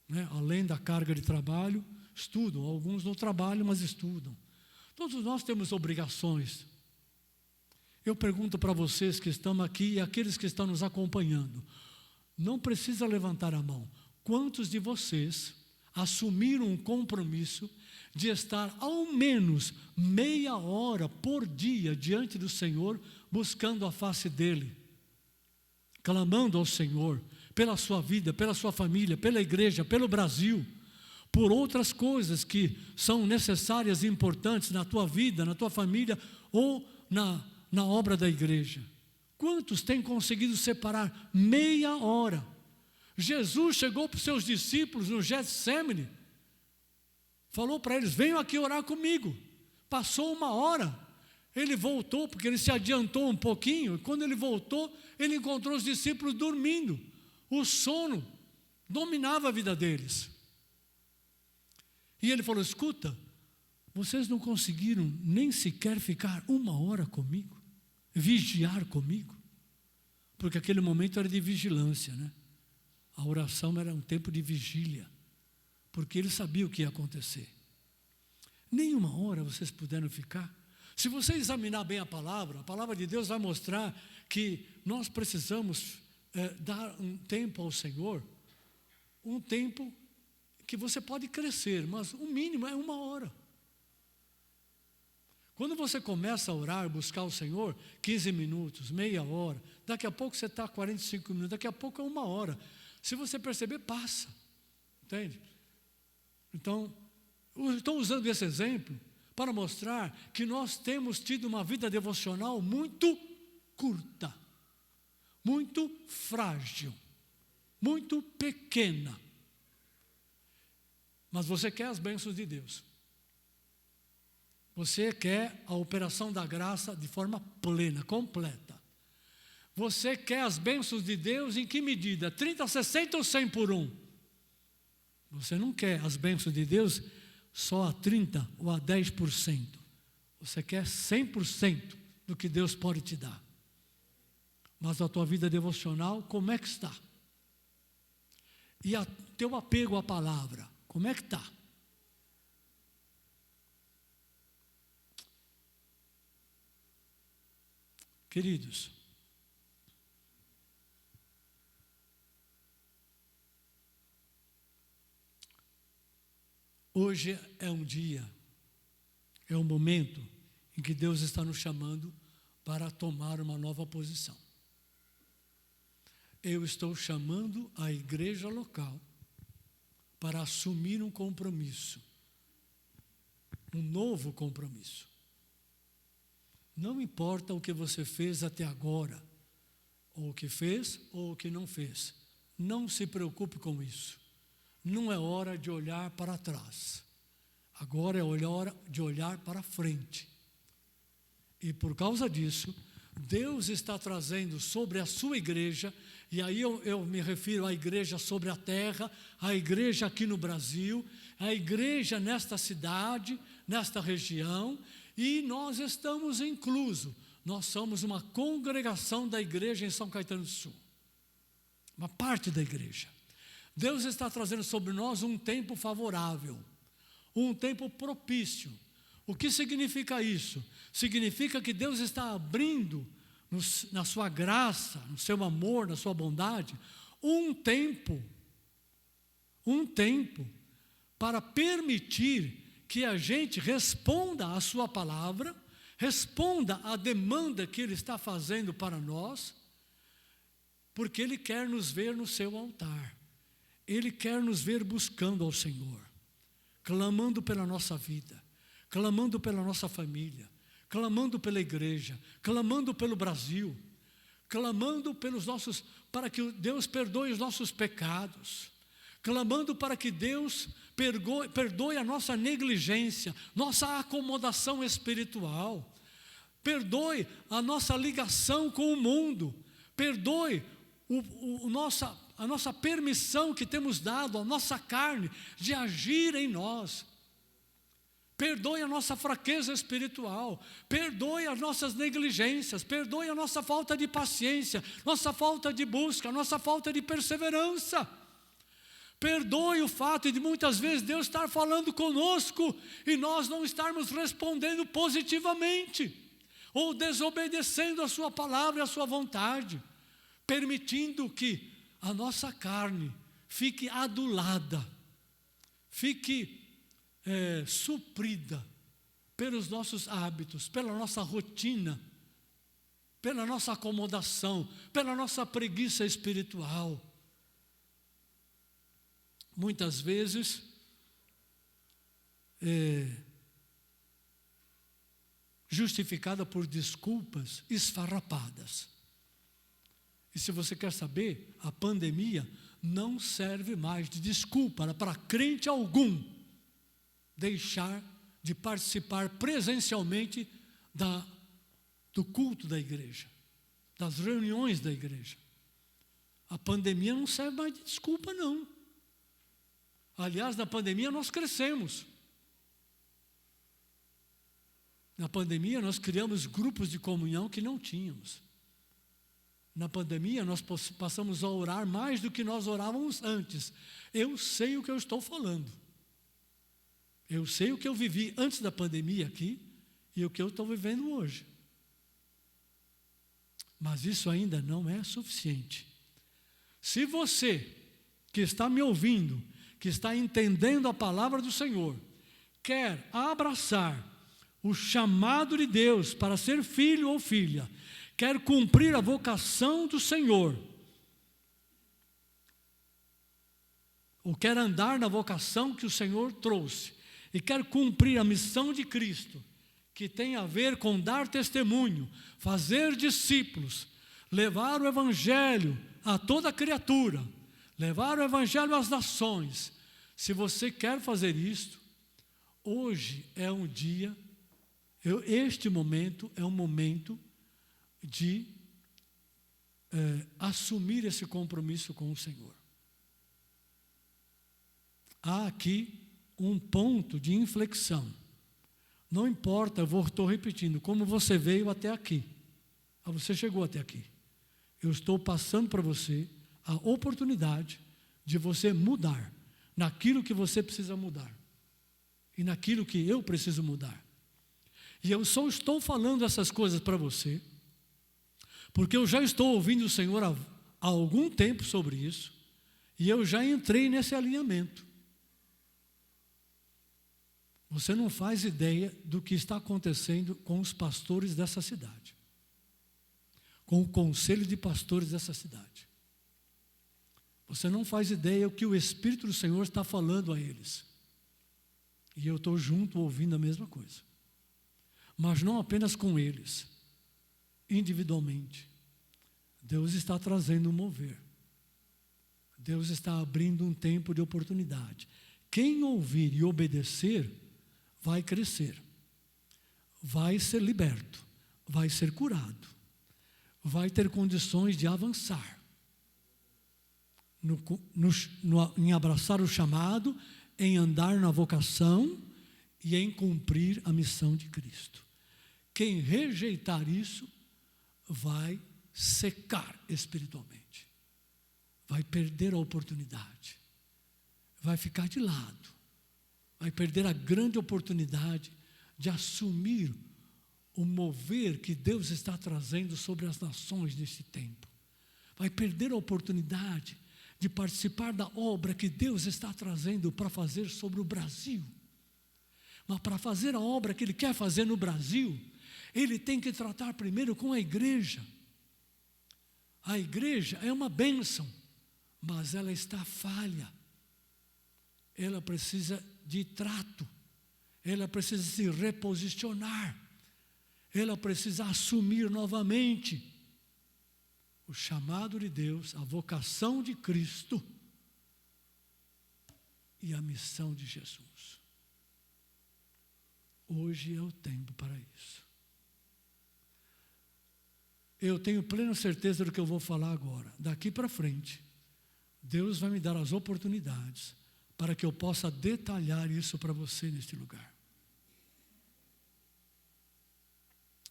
né? Além da carga de trabalho, estudam. Alguns não trabalham, mas estudam. Todos nós temos obrigações. Eu pergunto para vocês que estão aqui e aqueles que estão nos acompanhando, não precisa levantar a mão. Quantos de vocês assumiram um compromisso de estar ao menos meia hora por dia diante do Senhor, buscando a face dEle, clamando ao Senhor pela sua vida, pela sua família, pela igreja, pelo Brasil, por outras coisas que são necessárias e importantes na tua vida, na tua família ou na obra da igreja? Quantos têm conseguido separar meia hora? Jesus chegou para os seus discípulos no Getsêmani, falou para eles: venham aqui orar comigo. Passou 1 hora, ele voltou, porque ele se adiantou um pouquinho, e quando ele voltou, ele encontrou os discípulos dormindo. O sono dominava a vida deles. E ele falou: escuta, vocês não conseguiram nem sequer ficar 1 hora comigo, vigiar comigo? Porque aquele momento era de vigilância, né? A oração era um tempo de vigília, porque ele sabia o que ia acontecer. Nem 1 hora vocês puderam ficar. Se você examinar bem a palavra de Deus vai mostrar que nós precisamos dar um tempo ao Senhor, um tempo que você pode crescer, mas o mínimo é 1 hora. Quando você começa a orar, buscar o Senhor, 15 minutos, meia hora, daqui a pouco você está 45 minutos, daqui a pouco é 1 hora. Se você perceber, passa. Entende? Então, eu estou usando esse exemplo para mostrar que nós temos tido uma vida devocional muito curta, muito frágil, muito pequena. Mas você quer as bênçãos de Deus. Você quer a operação da graça de forma plena, completa. Você quer as bênçãos de Deus em que medida? 30, 60 ou 100 por 1? Você não quer as bênçãos de Deus só a 30 ou a 10%. Você quer 100% do que Deus pode te dar. Mas a tua vida devocional, como é que está? E o teu apego à palavra, como é que está? Queridos, hoje é um dia, é um momento em que Deus está nos chamando para tomar uma nova posição. Eu estou chamando a igreja local para assumir um compromisso, um novo compromisso. Não importa o que você fez até agora, ou o que fez ou o que não fez. Não se preocupe com isso. Não é hora de olhar para trás. Agora é hora de olhar para frente. E por causa disso, Deus está trazendo sobre a sua igreja, e aí eu me refiro à igreja sobre a terra, à igreja aqui no Brasil, à igreja nesta cidade, nesta região, e nós estamos inclusos. Nós somos uma congregação da igreja em São Caetano do Sul. Uma parte da igreja. Deus está trazendo sobre nós um tempo favorável, um tempo propício. O que significa isso? Significa que Deus está abrindo na sua graça, no seu amor, na sua bondade, um tempo para permitir que a gente responda à sua palavra, responda à demanda que Ele está fazendo para nós, porque Ele quer nos ver no seu altar. Ele quer nos ver buscando ao Senhor, clamando pela nossa vida, clamando pela nossa família, clamando pela igreja, clamando pelo Brasil, clamando para que Deus perdoe os nossos pecados, clamando para que Deus perdoe a nossa negligência, nossa acomodação espiritual, perdoe a nossa ligação com o mundo, perdoe a nossa permissão que temos dado à nossa carne de agir em nós. Perdoe a nossa fraqueza espiritual, perdoe as nossas negligências, perdoe a nossa falta de paciência, nossa falta de busca, nossa falta de perseverança. Perdoe o fato de muitas vezes Deus estar falando conosco e nós não estarmos respondendo positivamente, ou desobedecendo a sua palavra e a sua vontade, permitindo que a nossa carne fique adulada, fique suprida pelos nossos hábitos, pela nossa rotina, pela nossa acomodação, pela nossa preguiça espiritual. Muitas vezes, justificada por desculpas esfarrapadas. E se você quer saber, a pandemia não serve mais de desculpa para crente algum deixar de participar presencialmente do culto da igreja, das reuniões da igreja. A pandemia não serve mais de desculpa, não. Aliás, na pandemia nós crescemos. Na pandemia nós criamos grupos de comunhão que não tínhamos. Na pandemia nós passamos a orar mais do que nós orávamos antes. Eu sei o que eu estou falando. Eu sei o que eu vivi antes da pandemia aqui e o que eu estou vivendo hoje. Mas isso ainda não é suficiente. Se você que está me ouvindo, que está entendendo a palavra do Senhor, quer abraçar o chamado de Deus para ser filho ou filha, quer cumprir a vocação do Senhor, ou quer andar na vocação que o Senhor trouxe, e quer cumprir a missão de Cristo, que tem a ver com dar testemunho, fazer discípulos, levar o Evangelho a toda criatura, levar o Evangelho às nações. Se você quer fazer isto, hoje é um dia, este momento é um momento de assumir esse compromisso com o Senhor. Há aqui um ponto de inflexão. Não importa, estou repetindo, como você veio até aqui. Você chegou até aqui. Eu estou passando para você a oportunidade de você mudar naquilo que você precisa mudar e naquilo que eu preciso mudar. E eu só estou falando essas coisas para você porque eu já estou ouvindo o Senhor há algum tempo sobre isso e eu já entrei nesse alinhamento. Você não faz ideia do que está acontecendo com os pastores dessa cidade, com o conselho de pastores dessa cidade. Você não faz ideia o que o Espírito do Senhor está falando a eles. E eu estou junto ouvindo a mesma coisa. Mas não apenas com eles, individualmente. Deus está trazendo um mover. Deus está abrindo um tempo de oportunidade. Quem ouvir e obedecer vai crescer, vai ser liberto, vai ser curado, vai ter condições de avançar em abraçar o chamado, em andar na vocação e em cumprir a missão de Cristo. Quem rejeitar isso vai secar espiritualmente, vai perder a oportunidade, vai ficar de lado, vai perder a grande oportunidade de assumir o mover que Deus está trazendo sobre as nações nesse tempo. Vai perder a oportunidade de participar da obra que Deus está trazendo para fazer sobre o Brasil. Mas para fazer a obra que Ele quer fazer no Brasil, Ele tem que tratar primeiro com a igreja. A igreja é uma bênção, mas ela está falha. Ela precisa de trato, ela precisa se reposicionar, ela precisa assumir novamente o chamado de Deus, a vocação de Cristo e a missão de Jesus. Hoje é o tempo para isso. Eu tenho plena certeza do que eu vou falar agora. Daqui para frente, Deus vai me dar as oportunidades para que eu possa detalhar isso para você neste lugar.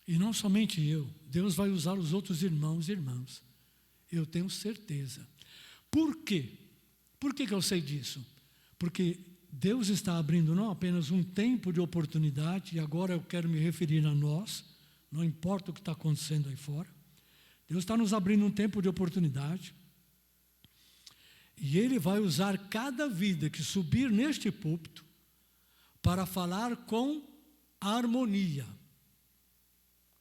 E não somente eu, Deus vai usar os outros irmãos e irmãs. Eu tenho certeza. Por quê? Por que eu sei disso? Porque Deus está abrindo não apenas um tempo de oportunidade, e agora eu quero me referir a nós, não importa o que está acontecendo aí fora. Deus está nos abrindo um tempo de oportunidade, e Ele vai usar cada vida que subir neste púlpito para falar com harmonia,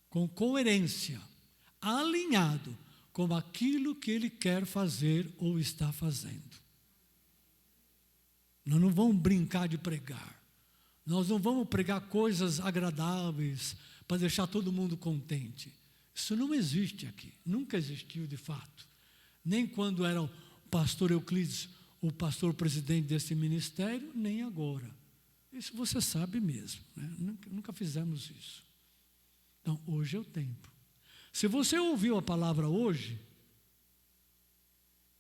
com coerência, alinhado com aquilo que Ele quer fazer ou está fazendo. Nós não vamos brincar de pregar, nós não vamos pregar coisas agradáveis para deixar todo mundo contente. Isso não existe aqui, nunca existiu de fato, nem quando era pastor Euclides, o pastor presidente desse ministério, nem agora. Isso você sabe mesmo, né? Nunca fizemos isso. Então, hoje é o tempo. Se você ouviu a palavra hoje,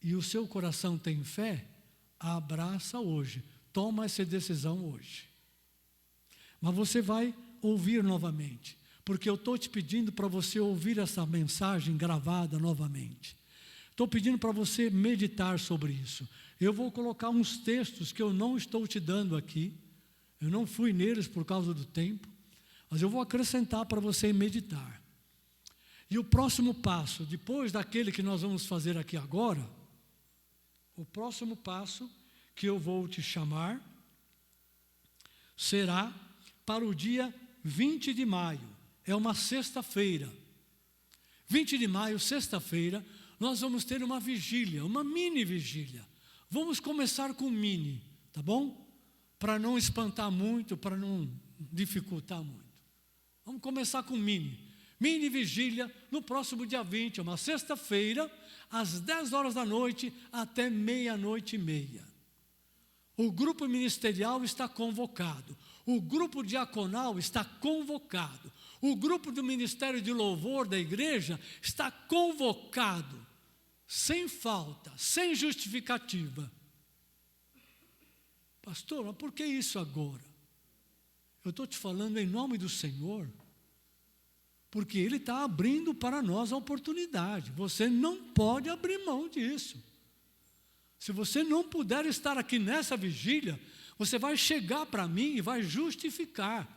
e o seu coração tem fé, abraça hoje. Toma essa decisão hoje. Mas você vai ouvir novamente, porque eu estou te pedindo para você ouvir essa mensagem gravada novamente. Estou pedindo para você meditar sobre isso. Eu vou colocar uns textos que eu não estou te dando aqui. Eu não fui neles por causa do tempo, mas eu vou acrescentar para você meditar. E o próximo passo, depois daquele que nós vamos fazer aqui agora, o próximo passo que eu vou te chamar será para o dia 20 de maio. É uma sexta-feira. 20 de maio, sexta-feira, nós vamos ter uma vigília, uma mini vigília. Vamos começar com mini, tá bom? Para não espantar muito, para não dificultar muito. Vamos começar com mini. Mini vigília no próximo dia 20, uma sexta-feira, às 10 horas da noite até meia-noite e meia. O grupo ministerial está convocado. O grupo diaconal está convocado. O grupo do Ministério de Louvor da igreja está convocado. Sem falta, sem justificativa. Pastor, mas por que isso agora? Eu estou te falando em nome do Senhor, porque Ele está abrindo para nós a oportunidade. Você não pode abrir mão disso. Se você não puder estar aqui nessa vigília, você vai chegar para mim e vai justificar.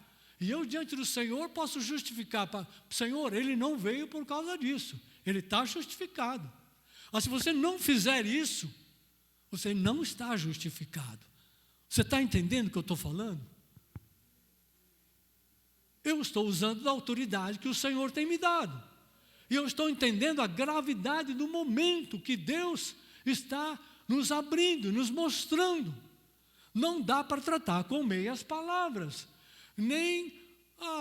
E eu, diante do Senhor, posso justificar. Senhor, Ele não veio por causa disso. Ele está justificado. Mas se você não fizer isso, você não está justificado. Você está entendendo o que eu estou falando? Eu estou usando da autoridade que o Senhor tem me dado. E eu estou entendendo a gravidade do momento que Deus está nos abrindo, nos mostrando. Não dá para tratar com meias palavras. Nem,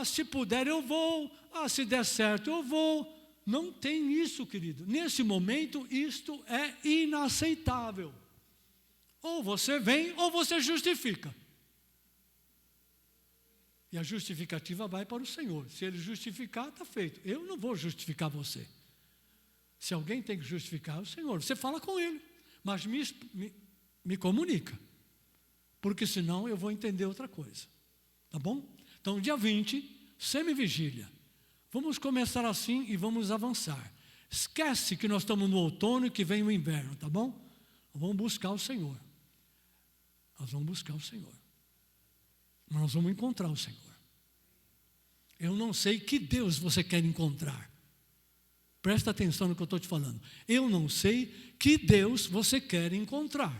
se puder eu vou, se der certo eu vou. Não tem isso, querido. Nesse momento, isto é inaceitável. Ou você vem, ou você justifica. E a justificativa vai para o Senhor. Se Ele justificar, está feito. Eu não vou justificar você. Se alguém tem que justificar, é o Senhor. Você fala com Ele, mas me comunica. Porque senão eu vou entender outra coisa. Tá bom? Então, dia 20, semivigília. Vamos começar assim e vamos avançar. Esquece que nós estamos no outono e que vem o inverno, tá bom? Vamos buscar o Senhor. Nós vamos buscar o Senhor. Mas nós vamos encontrar o Senhor. Eu não sei que Deus você quer encontrar. Presta atenção no que eu estou te falando. Eu não sei que Deus você quer encontrar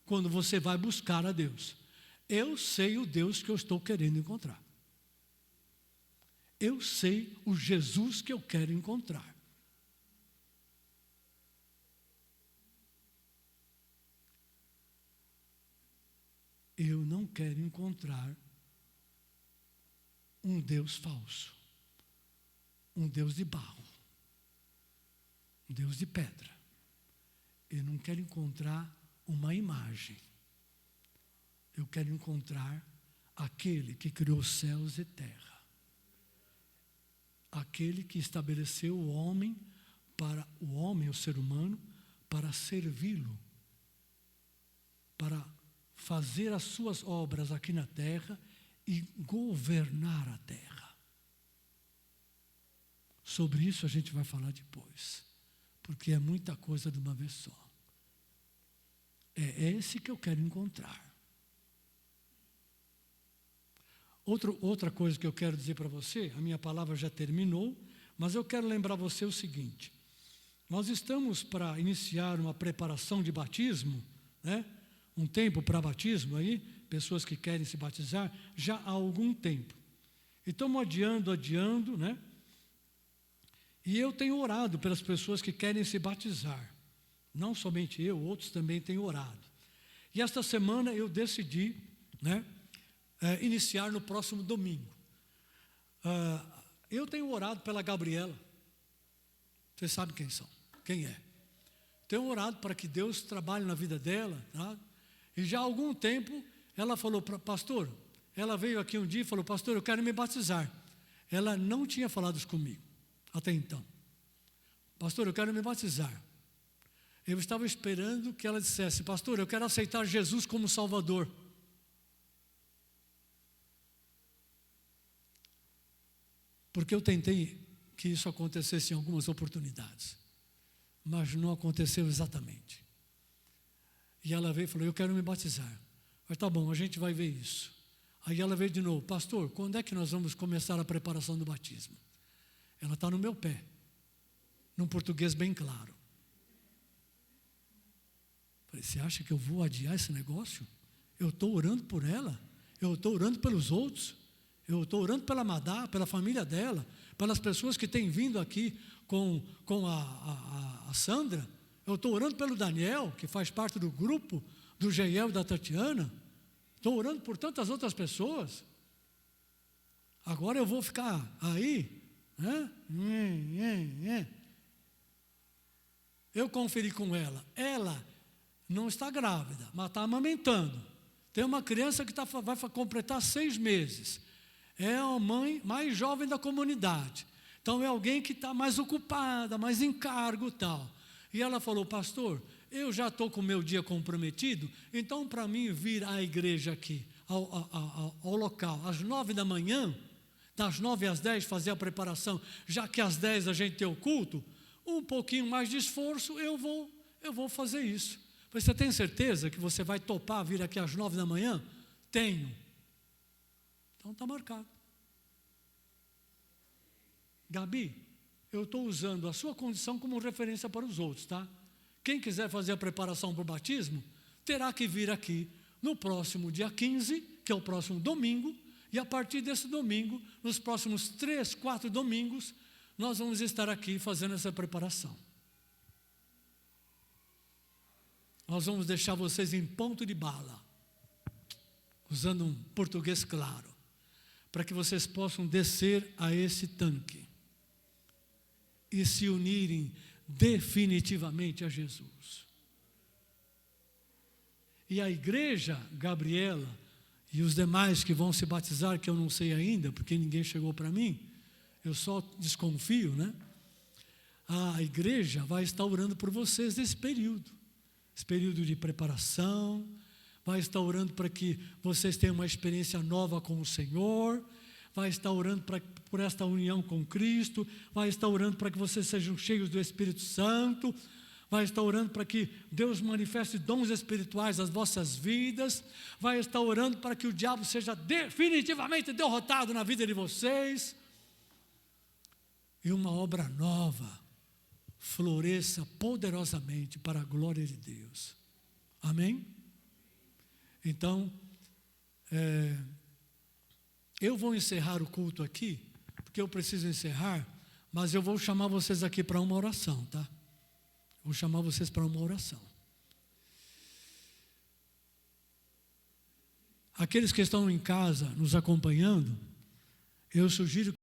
quando você vai buscar a Deus. Eu sei o Deus que eu estou querendo encontrar. Eu sei o Jesus que eu quero encontrar. Eu não quero encontrar um Deus falso, um Deus de barro, um Deus de pedra. Eu não quero encontrar uma imagem. Eu quero encontrar aquele que criou céus e terra. Aquele que estabeleceu o homem, o ser humano, para servi-lo, para fazer as suas obras aqui na terra e governar a terra. Sobre isso a gente vai falar depois, porque é muita coisa de uma vez só. É esse que eu quero encontrar. Outra coisa que eu quero dizer para você, a minha palavra já terminou, mas eu quero lembrar você o seguinte: nós estamos para iniciar uma preparação de batismo, né? Um tempo para batismo aí, pessoas que querem se batizar, já há algum tempo. E estamos adiando, né? E eu tenho orado pelas pessoas que querem se batizar. Não somente eu, outros também têm orado. E esta semana eu decidi, né? Iniciar no próximo domingo. Eu tenho orado pela Gabriela. Vocês sabem quem é. Tenho orado para que Deus trabalhe na vida dela, tá? E já há algum tempo ela falou, pastor, ela veio aqui um dia e falou, pastor, eu quero me batizar. Ela não tinha falado isso comigo, até então. Pastor, eu quero me batizar. Eu estava esperando que ela dissesse, pastor, eu quero aceitar Jesus como Salvador. Porque eu tentei que isso acontecesse em algumas oportunidades, mas não aconteceu exatamente. E ela veio e falou, eu quero me batizar. Mas tá bom, a gente vai ver isso. Aí ela veio de novo, pastor, quando é que nós vamos começar a preparação do batismo? Ela está no meu pé, num português bem claro. Falei, você acha que eu vou adiar esse negócio? Eu estou orando por ela, eu estou orando pelos outros, eu estou orando pela Madá, pela família dela, pelas pessoas que têm vindo aqui com a Sandra, eu estou orando pelo Daniel, que faz parte do grupo, do Geiel e da Tatiana, estou orando por tantas outras pessoas. Agora eu vou ficar aí, né? Eu conferi com ela, ela não está grávida, mas está amamentando. Tem uma criança que vai completar 6 meses. É a mãe mais jovem da comunidade. Então é alguém que está mais ocupada, mais em cargo e tal. E ela falou, pastor, eu já estou com o meu dia comprometido, então para mim vir à igreja aqui, ao local, às 9 da manhã, das 9 às 10 fazer a preparação, já que às 10 a gente tem o culto, um pouquinho mais de esforço, eu vou fazer isso. Você tem certeza que você vai topar vir aqui às 9 da manhã? Tenho. Então está marcado. Gabi, eu estou usando a sua condição como referência para os outros, tá? Quem quiser fazer a preparação para o batismo, terá que vir aqui no próximo dia 15, que é o próximo domingo, e a partir desse domingo, nos próximos 3, 4 domingos, nós vamos estar aqui fazendo essa preparação. Nós vamos deixar vocês em ponto de bala, usando um português claro, para que vocês possam descer a esse tanque e se unirem definitivamente a Jesus. E a igreja, Gabriela e os demais que vão se batizar, que eu não sei ainda, porque ninguém chegou para mim, eu só desconfio, né? A igreja vai estar orando por vocês nesse período, esse período de preparação, vai estar orando para que vocês tenham uma experiência nova com o Senhor, vai estar orando por esta união com Cristo, vai estar orando para que vocês sejam cheios do Espírito Santo, vai estar orando para que Deus manifeste dons espirituais nas vossas vidas, vai estar orando para que o diabo seja definitivamente derrotado na vida de vocês, e uma obra nova floresça poderosamente para a glória de Deus. Amém? Então, eu vou encerrar o culto aqui, porque eu preciso encerrar, mas eu vou chamar vocês aqui para uma oração, tá? Vou chamar vocês para uma oração. Aqueles que estão em casa nos acompanhando, eu sugiro